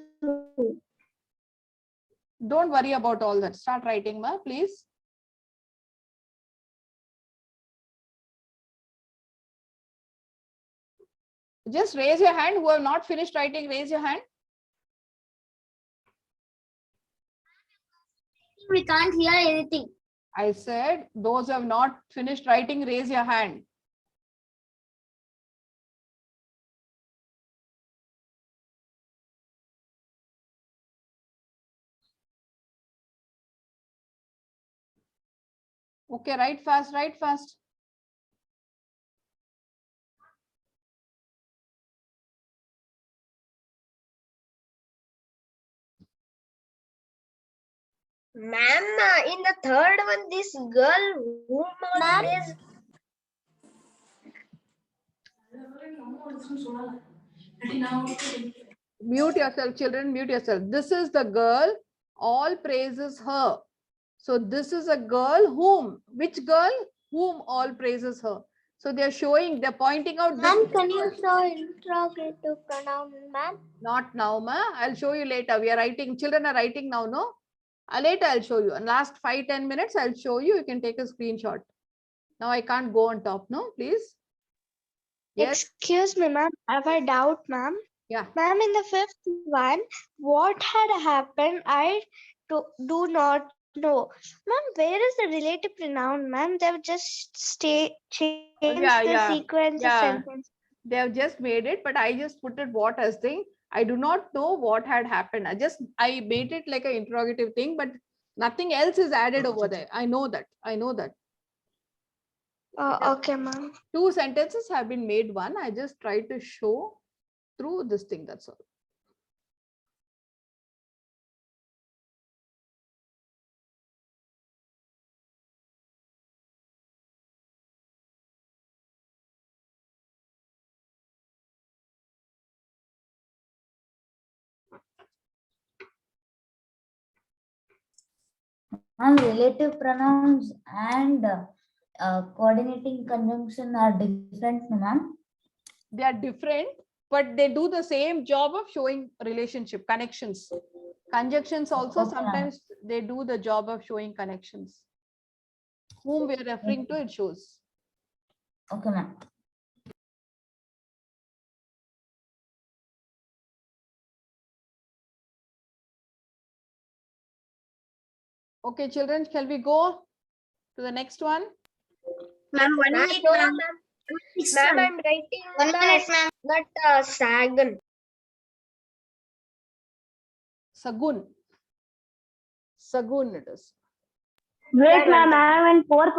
Don't worry about all that. Start writing, ma, please. Just raise your hand. Who have not finished writing, raise your hand. we can't hear anything. I said, those who have not finished writing, raise your hand. Okay, write fast, write fast. Ma'am, in the third one, this girl whom all is Mute yourself, children, mute yourself. This is the girl, all praises her. So this is a girl whom, which girl? Whom all praises her. So they're showing, they're pointing out this. Ma'am, can you show interrogative pronoun, ma'am? Not now, ma. I'll show you later. We are writing, children are writing now, no? Later I'll show you. In last 5-10 minutes, I'll show you. You can take a screenshot. Now I can't go on top, no, please. Yes, Excuse me, ma'am. I have a doubt, ma'am. yeah. Ma'am, in the fifth one, what had happened? I do not know. Ma'am, where is the relative pronoun, ma'am? They've just changed the sequence of sentence. They have just made it, but I just put it what as thing. I do not know what had happened. I made it like an interrogative thing, but nothing else is added over there. I know that. I know that. Oh, okay, ma'am. 2 sentences have been made one. I just tried to show through this thing. That's all. And relative pronouns and coordinating conjunction are different, ma'am. They are different, but they do the same job of showing relationship, connections. Conjunctions also Okay, ma'am. sometimes they do the job of showing connections. Whom we are referring to, it shows. Okay, ma'am. Okay, children, shall we go to the next one? Ma'am, one Ma'am, minute, no, ma'am. ma'am. Next Ma'am, one. I'm writing 1 minute, ma'am. that Sagan. Sagun. Sagun it is. Wait, ma'am, ma'am. I am in fourth.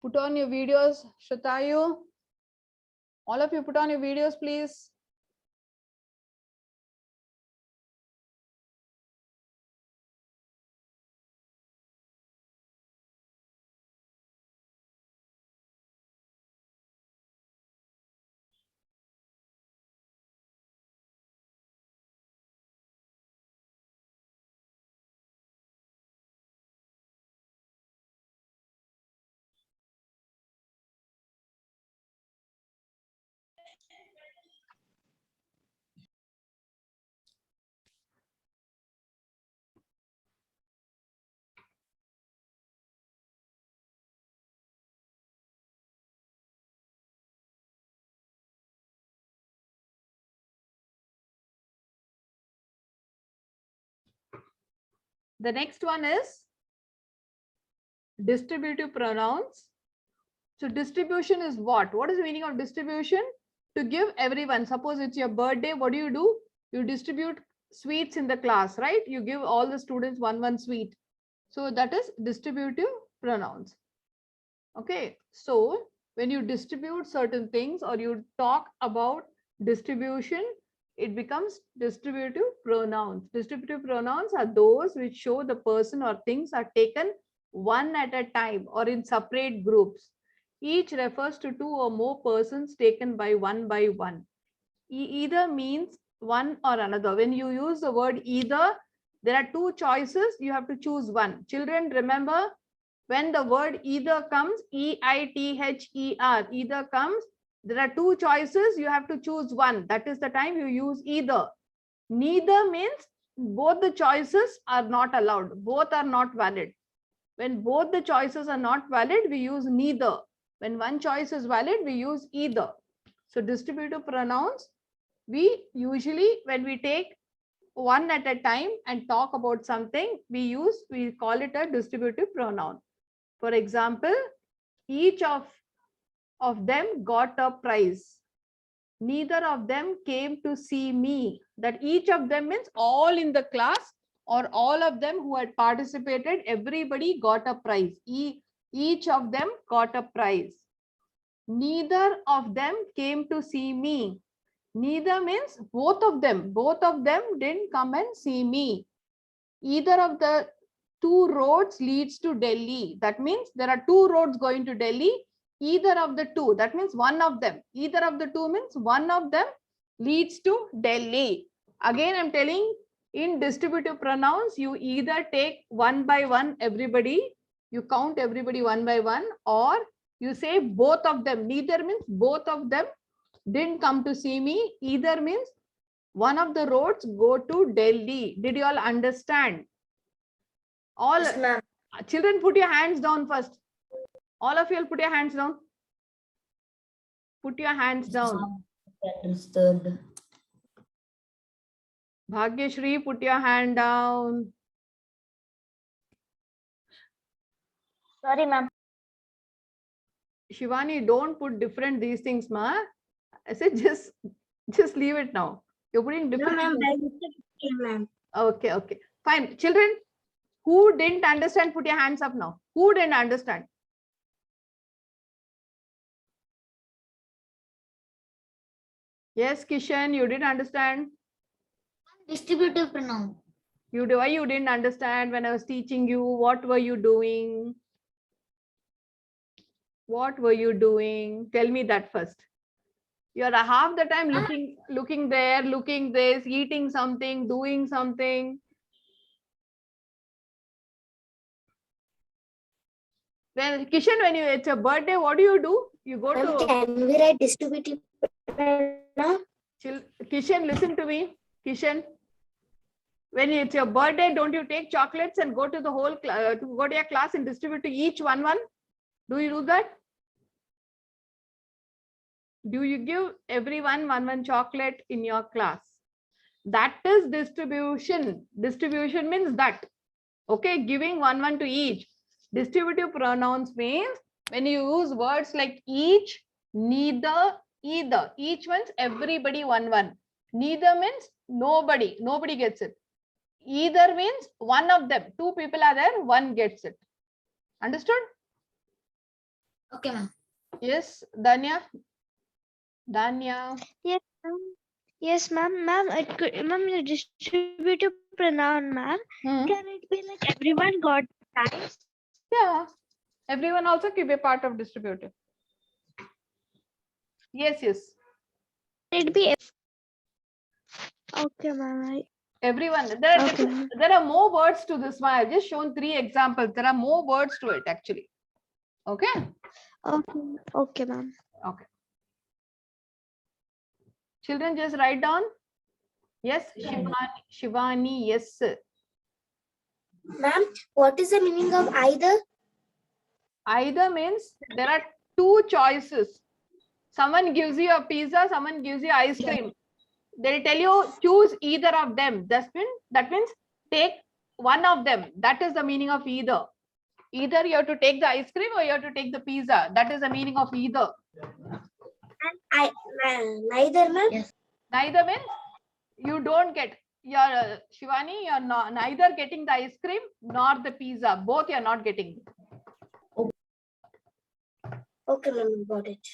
Put on your videos, Shatayu. All of you put on your videos, please. The next one is distributive pronouns. So distribution is what? What is the meaning of distribution? To give everyone. Suppose it's your birthday, what do? You distribute sweets in the class, right? You give all the students one sweet. So that is distributive pronouns. Okay, so when you distribute certain things or you talk about distribution, it becomes distributive pronouns. Distributive pronouns are those which show the person or things are taken one at a time or in separate groups. Each refers to two or more persons taken by one. Either means one or another. When you use the word either, there are two choices. You have to choose one. Children, remember, when the word either comes, E-I-T-H-E-R, either comes, there are two choices. You have to choose one. That is the time you use either. Neither means both the choices are not allowed. Both are not valid. When both the choices are not valid, we use neither. When one choice is valid, we use either. So distributive pronouns, we usually, when we take one at a time and talk about something, we call it a distributive pronoun. For example, each of them got a prize. Neither of them came to see me. That each of them means all in the class or all of them who had participated, everybody got a prize. Each of them got a prize. Neither of them came to see me. Neither means both of them didn't come and see me. Either of the two roads leads to Delhi. That means there are two roads going to Delhi. Either of the two, that means one of them. Either of the two means one of them leads to Delhi. Again, I'm telling, in distributive pronouns, you either take one by one everybody, you count everybody one by one, or you say both of them. Neither means both of them didn't come to see me. Either means one of the roads go to Delhi. Did you all understand? All children, put your hands down first. All of you put your hands down. Put your hands down. Understood. Bhagyashri, put your hand down. Sorry, ma'am. Shivani, don't put different these things, ma. I said just leave it now. You're putting different. Ma'am. Okay, okay. Fine. Children, who didn't understand, put your hands up now. Who didn't understand? Yes, Kishan, you didn't understand. Distributive pronoun. Why you didn't understand when I was teaching you? What were you doing? What were you doing? Tell me that first. You're half the time looking there, looking this, eating something, doing something. When Kishan, when it's your birthday, what do? You go to Can we write distributive pronoun? Kishan, listen to me. Kishan, when it's your birthday, don't you take chocolates and go to the whole to go to your class and distribute to each one? Do you do that? Do you give everyone one chocolate in your class? That is distribution. Distribution means that. Okay, giving one to each. Distributive pronouns means when you use words like each, neither, either. Each means everybody one. Neither means nobody gets it. Either means one of them. Two people are there, one gets it. Understood? Okay, ma'am. Yes, Danya. Yes, ma'am. Yes, ma'am. Ma'am, it could, ma'am, the distributive pronoun, ma'am. Can it be like everyone got time? Yeah. Everyone also can be a part of distributive. Yes. It be okay, ma'am. Everyone. Okay, ma'am. There are more words to this one. I've just shown 3 examples. There are more words to it actually. Okay. Okay, ma'am. Okay. Children, just write down. Yes, Shivani, yes. Ma'am, what is the meaning of either? Either means there are 2 choices. Someone gives you a pizza, someone gives you ice cream. They'll tell you choose either of them. That means take one of them. That is the meaning of either. Either you have to take the ice cream or you have to take the pizza. That is the meaning of either. Neither, ma'am? Yes. Neither means you don't get. You're Shivani, you're neither getting the ice cream nor the pizza. Both you're not getting. Okay, ma'am, got it.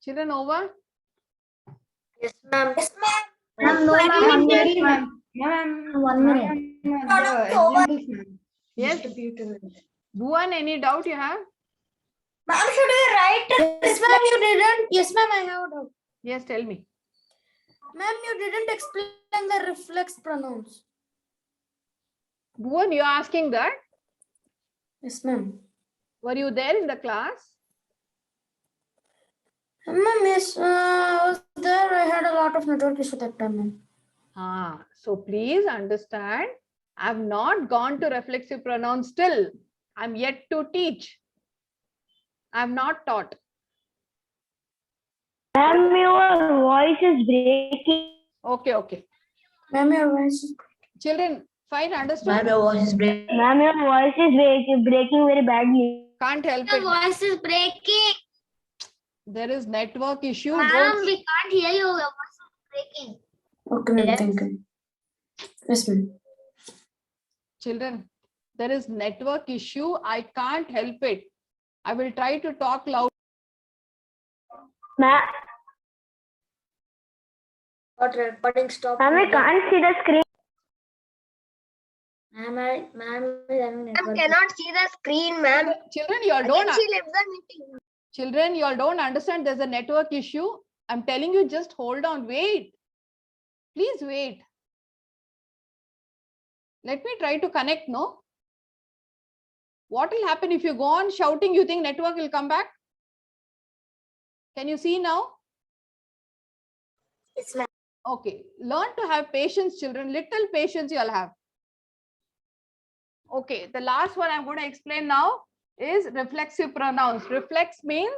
Children, over? Yes, ma'am. Yes, ma'am. Ma'am, no, ma'am, 1 minute, ma'am. Ma'am, 1 minute. the examples, ma'am. Yes. Distributed. Bhuvan, any doubt you have? Ma'am, should we write? Yes, ma'am, you didn't. Yes, ma'am, I have a doubt. Yes, tell me. Ma'am, you didn't explain the reflex pronouns. Bhuvan, you're asking that? Yes, ma'am. Were you there in the class? Ma'am, yes, I was there. I had a lot of network issue that time, ma'am. So please understand, I've not gone to reflexive pronouns still. I'm yet to teach. I'm not taught. Ma'am, your voice is breaking. Okay. Ma'am, your voice is... Children, fine, understood? Ma'am, your voice is breaking. Ma'am, your voice is breaking very badly. Can't help Your it. voice is breaking. There is network issue. Ma'am, Don't- we can't hear you. Your voice is breaking. Okay, ma'am, Yes. thank you. Yes, ma'am. Children, there is network issue. I can't help it. I will try to talk loud. Ma'am, Got recording stop. I can't see the screen. Ma'am, ma'am is having Ma'am network. cannot see the screen, ma'am. Children, you all I don't. think she left the meeting. Children, you all don't understand. There's a network issue. I'm telling you, just hold on. Wait. Please wait. Let me try to connect. No. What will happen if you go on shouting? You think network will come back? Can you see now? Yes, ma'am. Okay, learn to have patience, children. Little patience you'll have. Okay, the last one I'm going to explain now is reflexive pronouns. Reflex means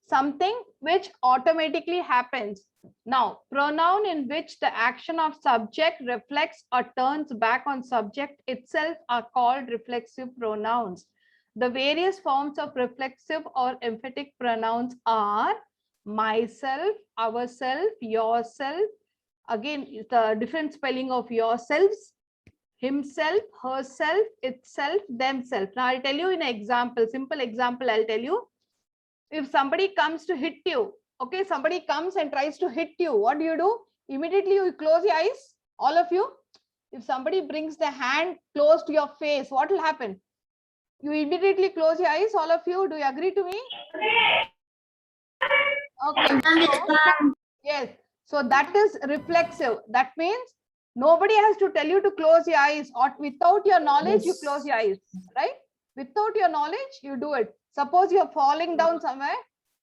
something which automatically happens. Now, pronoun in which the action of subject reflects or turns back on subject itself are called reflexive pronouns. The various forms of reflexive or emphatic pronouns are myself, ourself, yourself. Again, the different spelling of yourselves, himself, herself, itself, themselves. Now, I'll tell you in an example, simple example, I'll tell you. If somebody comes to hit you, okay, somebody comes and tries to hit you, what do? Immediately you close your eyes, all of you. If somebody brings the hand close to your face, what will happen? You immediately close your eyes, all of you. Do you agree to me? Okay. Yes. So that is reflexive. That means nobody has to tell you to close your eyes, or without your knowledge, you Yes. close your eyes, right? Without your knowledge, you do it. Suppose you're falling down somewhere.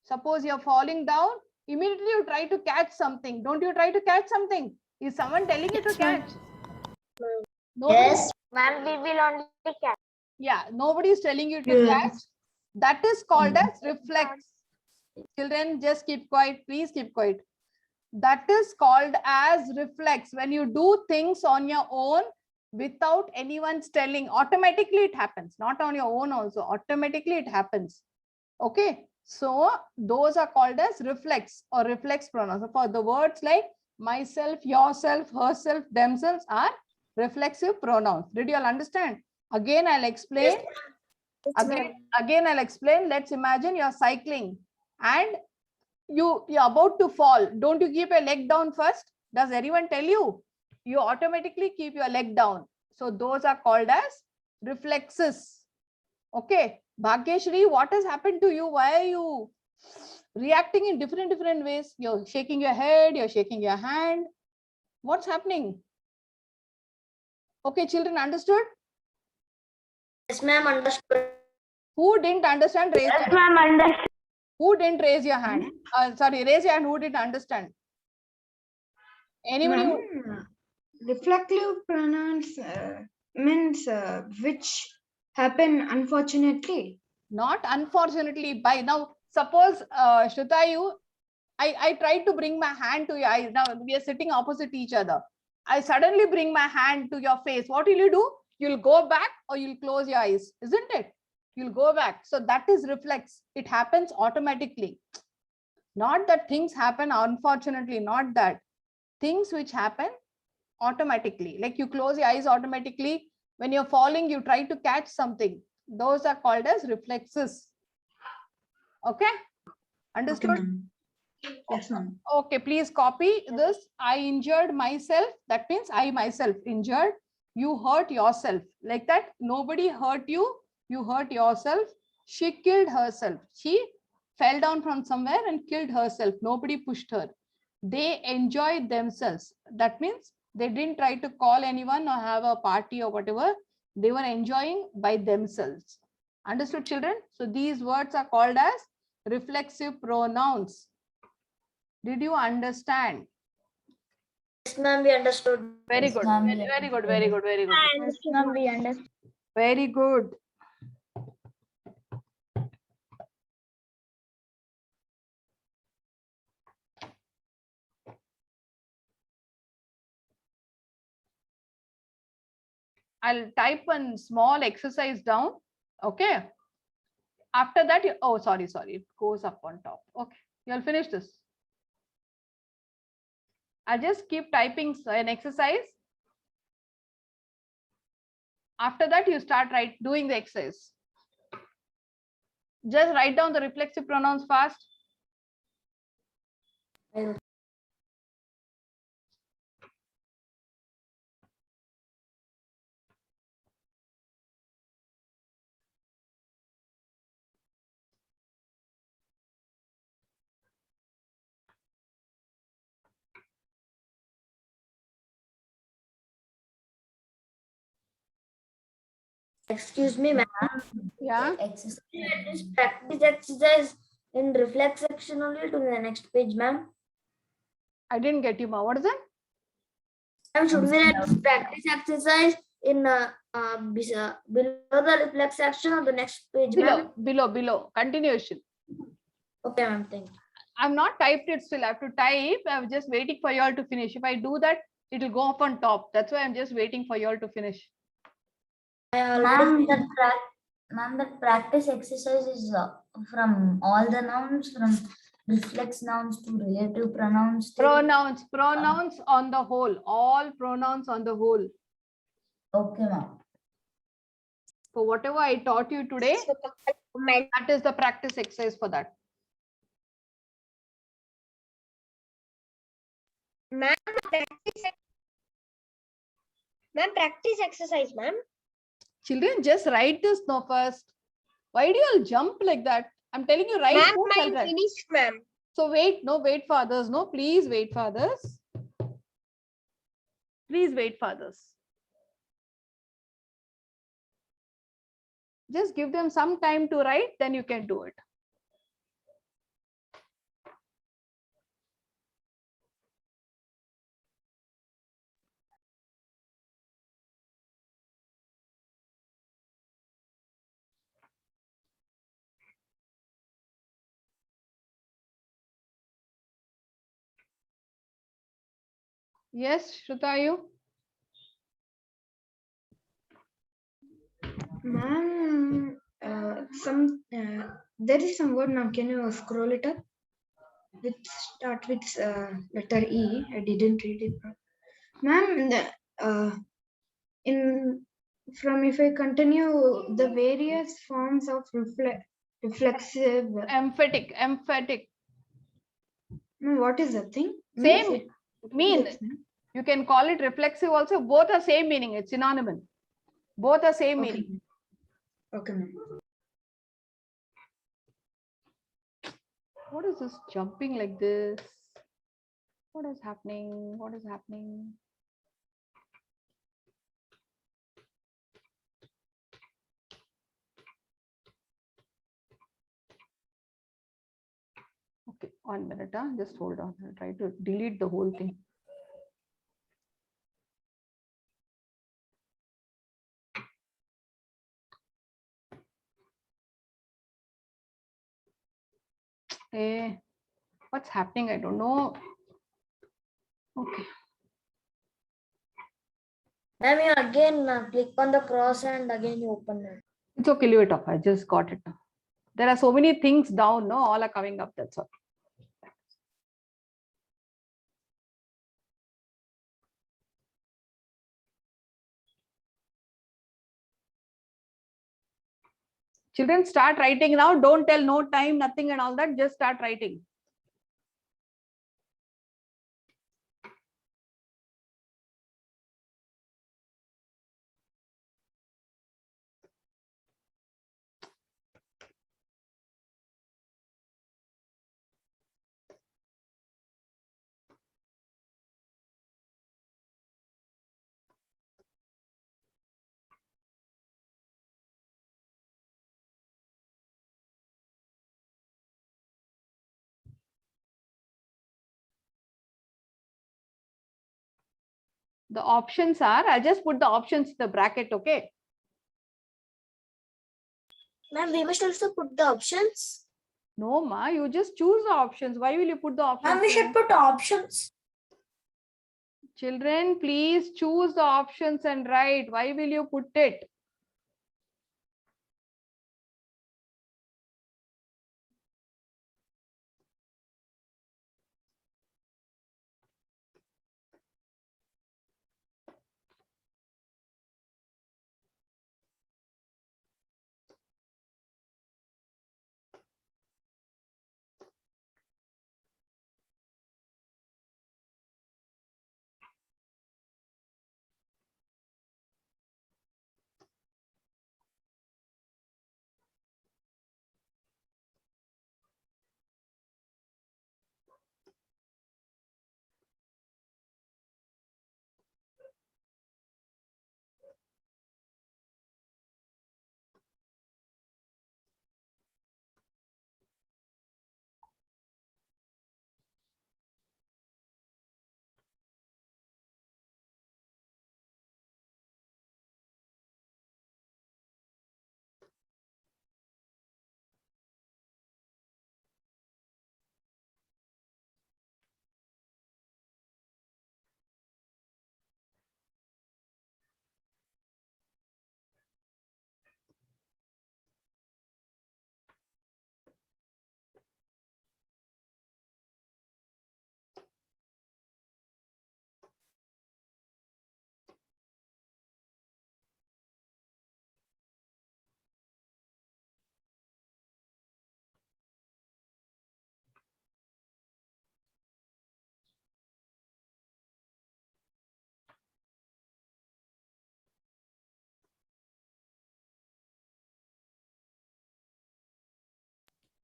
Suppose you're falling down. Immediately you try to catch something. Don't you try to catch something? Is someone telling you to catch? Nobody- Yes. Ma'am, we will only catch. Yeah, nobody is telling you to catch. That is called as reflex. Children, just keep quiet. Please keep quiet. That is called as reflex. When you do things on your own without anyone's telling, automatically it happens. Not on your own also, automatically it happens. Okay, so those are called as reflex or reflex pronouns. For the words like myself, yourself, herself, themselves are reflexive pronouns. Did you all understand? Again, I'll explain. Again, I'll explain. Let's imagine you're cycling and you're about to fall. Don't you keep your leg down first? Does anyone tell you? You automatically keep your leg down. So those are called as reflexes. Okay. Bhagyashri, what has happened to you? Why are you reacting in different ways? You're shaking your head, you're shaking your hand. What's happening? Okay, children, understood? Yes, ma'am, understood. Who didn't understand? Raise your hand. Ma'am, understand. Who didn't raise your hand? Sorry, raise your hand. Who didn't understand? Anybody? Ma'am, reflective pronouns means which happen unfortunately. Not unfortunately. By now, suppose Shruta, I tried to bring my hand to your eyes. Now we are sitting opposite each other. I suddenly bring my hand to your face. What will you do? You'll go back or you'll close your eyes, isn't it? You'll go back. So that is reflex. It happens automatically. Not that things happen unfortunately, not that. Things which happen automatically. Like you close your eyes automatically. When you're falling, you try to catch something. Those are called as reflexes. Okay? Understood? Yes, ma'am. Okay, please copy this. I injured myself. That means I myself injured. You hurt yourself. Like that, nobody hurt you. You hurt yourself. She killed herself. She fell down from somewhere and killed herself. Nobody pushed her. They enjoyed themselves. That means they didn't try to call anyone or have a party or whatever. They were enjoying by themselves. Understood, children? So these words are called as reflexive pronouns. Did you understand? Yes, ma'am, we understood. Very Yes, good. ma'am, we Very good. Very good. Very good. Yes, ma'am, we understand. Very good. I'll type a small exercise down. Okay. After that, you, oh, sorry. It goes up on top. Okay. You'll finish this. I'll just keep typing an exercise. After that, you start doing the exercise. Just write down the reflexive pronouns fast. Excuse me, ma'am. Yeah. Exercise. Practice exercise in reflex section only to the next page, ma'am. I didn't get you, ma. What is it? Ma'am, should we write practice exercise in below the reflex section or the next page, ma'am? Below. Continuation. Okay, ma'am. Thank you. I've not typed it still. I have to type. I'm just waiting for you all to finish. If I do that, it will go up on top. That's why I'm just waiting for you all to finish. Ma'am, that practice exercise is from all the nouns, from reflex nouns to relative pronouns. Pronouns on the whole. All pronouns on the whole. Okay, ma'am. So whatever I taught you today, So, comment. that is the practice exercise for that. Ma'am, practice exercise, ma'am. Children, just write this now first. Why do you all jump like that? I'm telling you, write. Ma'am, first, I'll mine write. finished, ma'am. So wait for others. No, please wait for others. Please wait for others. Just give them some time to write, then you can do it. Yes, Shruta, you? Ma'am, there is some word now. Can you scroll it up? Which start with letter E. I didn't read it. Ma'am, if I continue the various forms of reflexive. Emphatic. Ma'am, what is that thing? Same mean. You can call it reflexive also. Both are same meaning. It's synonymous. Both are same Okay. meaning. Okay, ma'am. What is this jumping like this? What is happening? What is happening? Okay, 1 minute. Just hold on. I'll try to delete the whole thing. Hey, what's happening? I don't know. Okay. Ma'am, you again click on the cross and again you open it. It's okay, leave it off. I just got it now. There are so many things down, no? All are coming up, that's all. Children, start writing now. Don't tell no time, nothing and all that. Just start writing. The options are, I'll just put the options in the bracket, okay? Ma'am, we must also put the options. No, ma, you just choose the options. Why will you put the options? Ma'am, we here? should put options. Children, please choose the options and write. Why will you put it?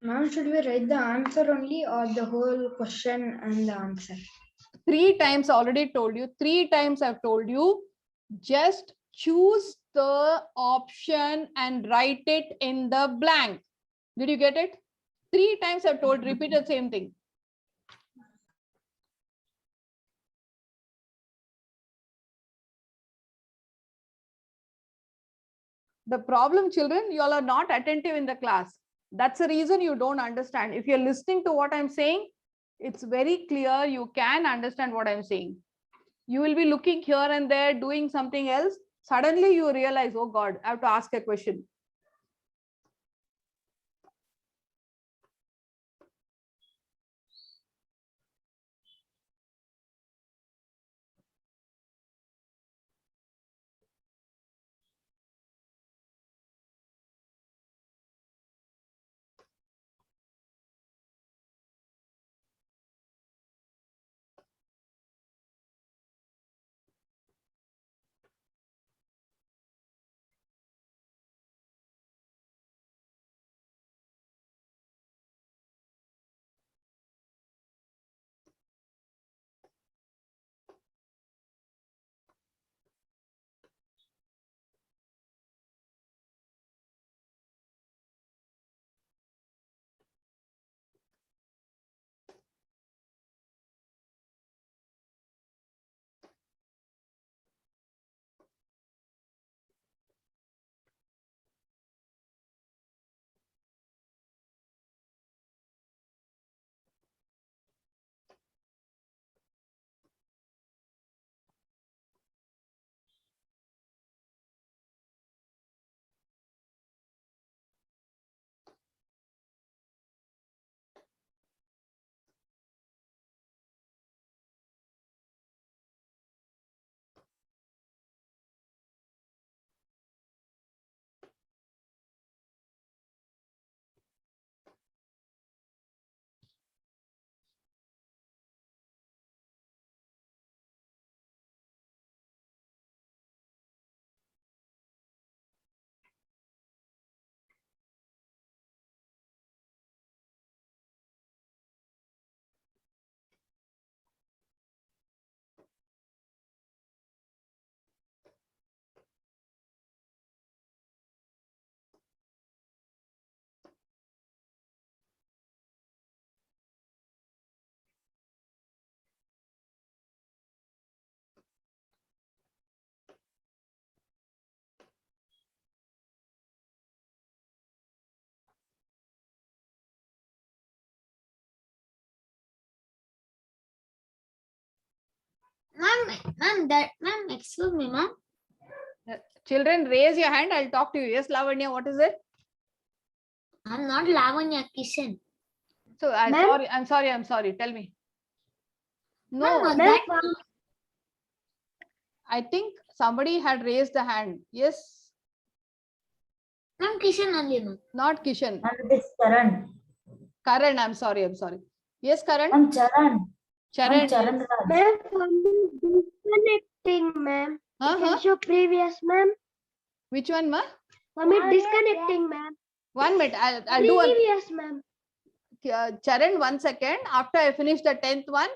Ma'am, should we write the answer only or the whole question and the answer? 3 times already told you. 3 times I've told you. Just choose the option and write it in the blank. Did you get it? 3 times I've told, repeat the same thing. The problem, children, you all are not attentive in the class. That's the reason you don't understand. If you're listening to what I'm saying, it's very clear. You can understand what I'm saying. You will be looking here and there, doing something else. Suddenly you realize, oh God, I have to ask a question. Ma'am, excuse me, ma'am. Children, raise your hand. I'll talk to you. Yes, Lavanya, what is it? I'm not Lavanya, Kishan. So I'm Ma'am? sorry. Tell me. No, Ma'am, Ma'am, I think somebody had raised the hand. Yes, Ma'am, Kishan only, ma'am. not Kishan. And it is Charan. Karan, I'm sorry. Yes, Karan. I'm Charan. Charan. I'm Charan Yes. Raj. ma'am, for me disconnecting, ma'am. You Uh-huh. can show previous, ma'am. Which one, ma? For me disconnecting, ma'am. 1 minute. I'll do one. Previous, ma'am. Charan, 1 second. After I finish the 10th one,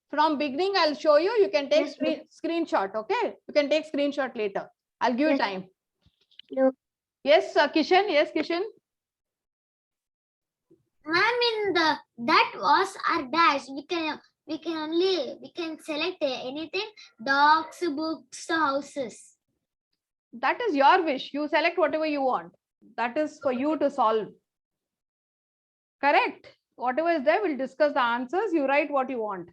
from beginning I'll show you. You can take Yes, screenshot. Okay, you can take screenshot later. I'll give you Yes. time. No. Yes, Kishan. Yes, Kishan. Ma'am, in that was our dash. We can select anything: dogs, books, houses. That is your wish. You select whatever you want. That is for you to solve. Correct. Whatever is there, we'll discuss the answers. You write what you want.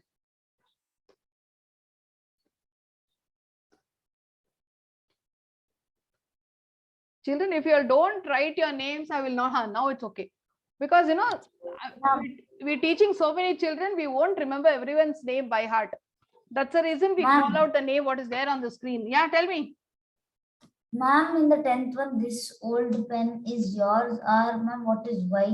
Children, if you don't write your names, I will not. Now it's okay. Because, we're teaching so many children, we won't remember everyone's name by heart. That's the reason we call Ma'am. out the name, what is there on the screen. Yeah, tell me. Ma'am, in the 10th one, this old pen is yours, or ma'am, what is why?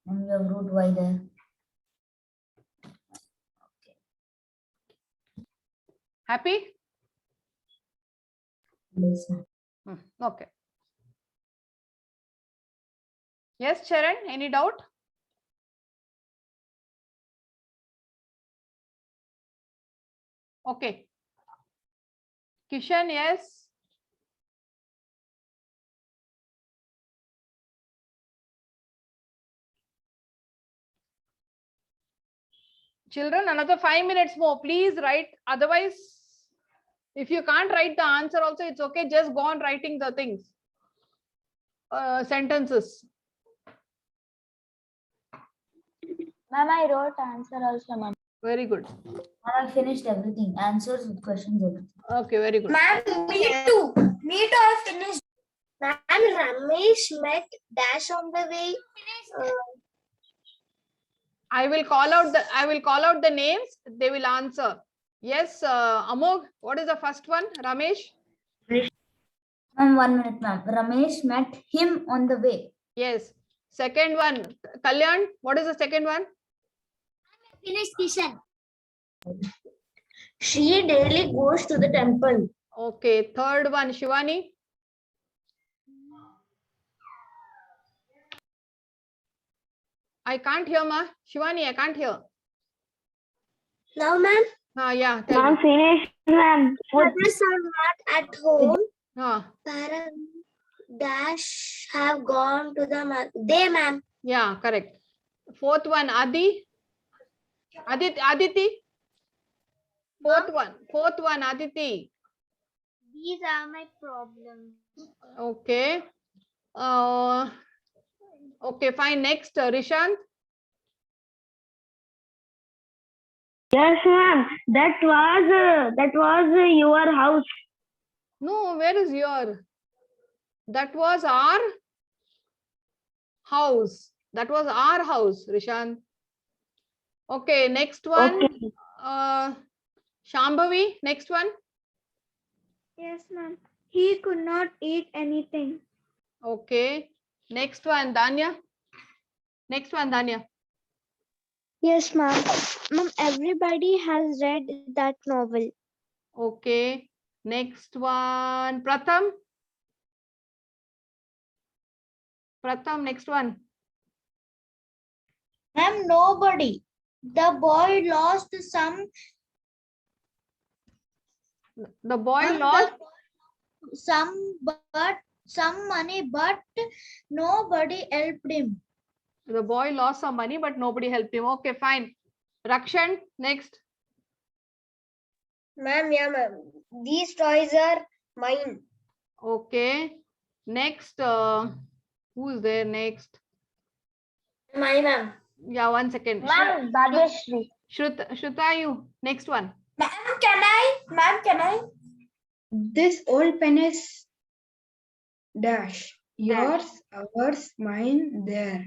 And you have wrote why there. Happy? Yes, ma'am. Okay. Yes, Charan, any doubt? Okay. Kishan, yes. Children, another 5 minutes more. Please write. Otherwise, if you can't write the answer also, it's okay. Just go on writing the things. Sentences. Ma'am, I wrote answer also, ma'am. Very good. I finished everything. Answers with questions, everything. Okay, very good. Ma'am, me too. I finished. Ma'am, Ramesh met Dash on the way. I will call out the names. They will answer. Yes, Amog, what is the first one? Ramesh? Ma'am, 1 minute, ma'am. Ramesh met him on the way. Yes. Second one, Kalyan, what is the second one? Finish, Kishan. She daily goes to the temple. Okay. Third one, Shivani. I can't hear, ma. Shivani, I can't hear. Now, ma'am, Yeah, tell me. Finished, ma'am. mothers are not at home. Ah, Parents Dash have gone to the they, ma'am. yeah, correct. Fourth one, Aditi. Fourth one, Aditi. These are my problems. Okay. Okay, fine. Next, Rishant. Yes, ma'am. That was your house. No, where is your? That was our house. That was our house, Rishant. Okay, next one. Okay. Shambhavi, next one. Yes, ma'am. He could not eat anything. Okay. Next one, Danya. Yes, ma'am. Ma'am, everybody has read that novel. Okay. Next one, Pratham. Next one. Ma'am, nobody. The boy lost some. The boy Ma'am, lost. some money, but nobody helped him. The boy lost some money, but nobody helped him. Okay, fine. Rakshan, next. Ma'am, yeah, ma'am. These toys are mine. Okay. Next, who is there next? My ma'am. Yeah, 1 second. Ma'am, Bhagyashree. Shruta, you. Next one. Ma'am, can I? This old pen is dash. Yours, ours, mine, there.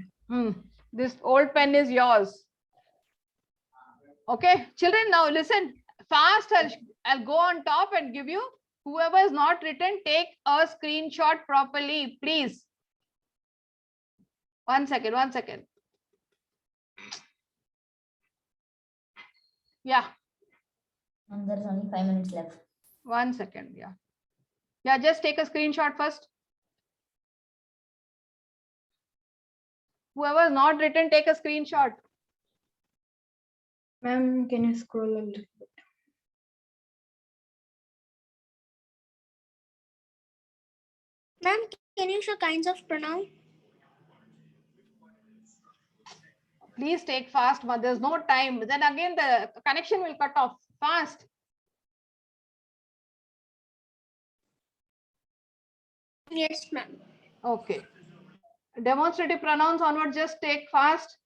This old pen is yours. Okay, children, now listen. Fast, I'll go on top and give you. Whoever is not written, take a screenshot properly, please. 1 second, 1 second. Yeah, And there's only 5 minutes left. 1 second. Yeah. Yeah, just take a screenshot first. Whoever is not written, take a screenshot. Ma'am, can you scroll a little bit? Ma'am, can you show kinds of pronoun? Please take fast, but there's no time. Then again, the connection will cut off. Fast. Yes, ma'am. Okay. Demonstrative pronouns onward, just take fast.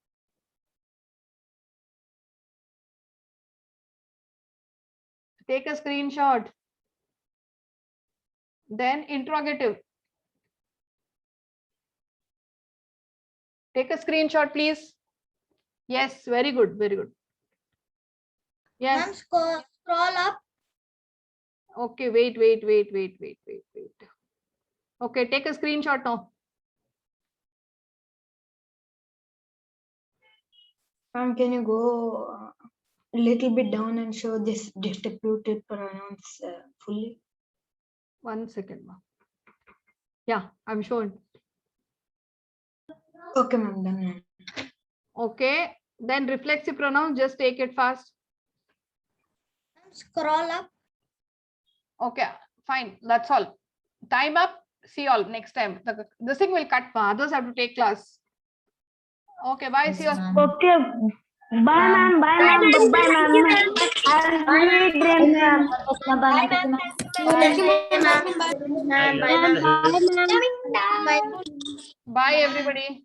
Take a screenshot. Then interrogative. Take a screenshot, please. Yes, very good, very good. Ma'am, Yes. scroll up. Okay, wait. Okay, take a screenshot now. Ma'am, can you go a little bit down and show this distributed pronouns fully? 1 second, ma'am. Yeah, I'm showing. Okay, ma'am, done. Okay, then reflexive pronouns, just take it fast. Scroll up. Okay, fine. That's all. Time up. See you all next time. This thing will cut. Others have to take class. Okay, bye. See you all. Okay. Bye, ma'am. Bye, ma'am. Goodbye, ma'am. I'll be great, ma'am. Bye, ma'am. Bye, everybody.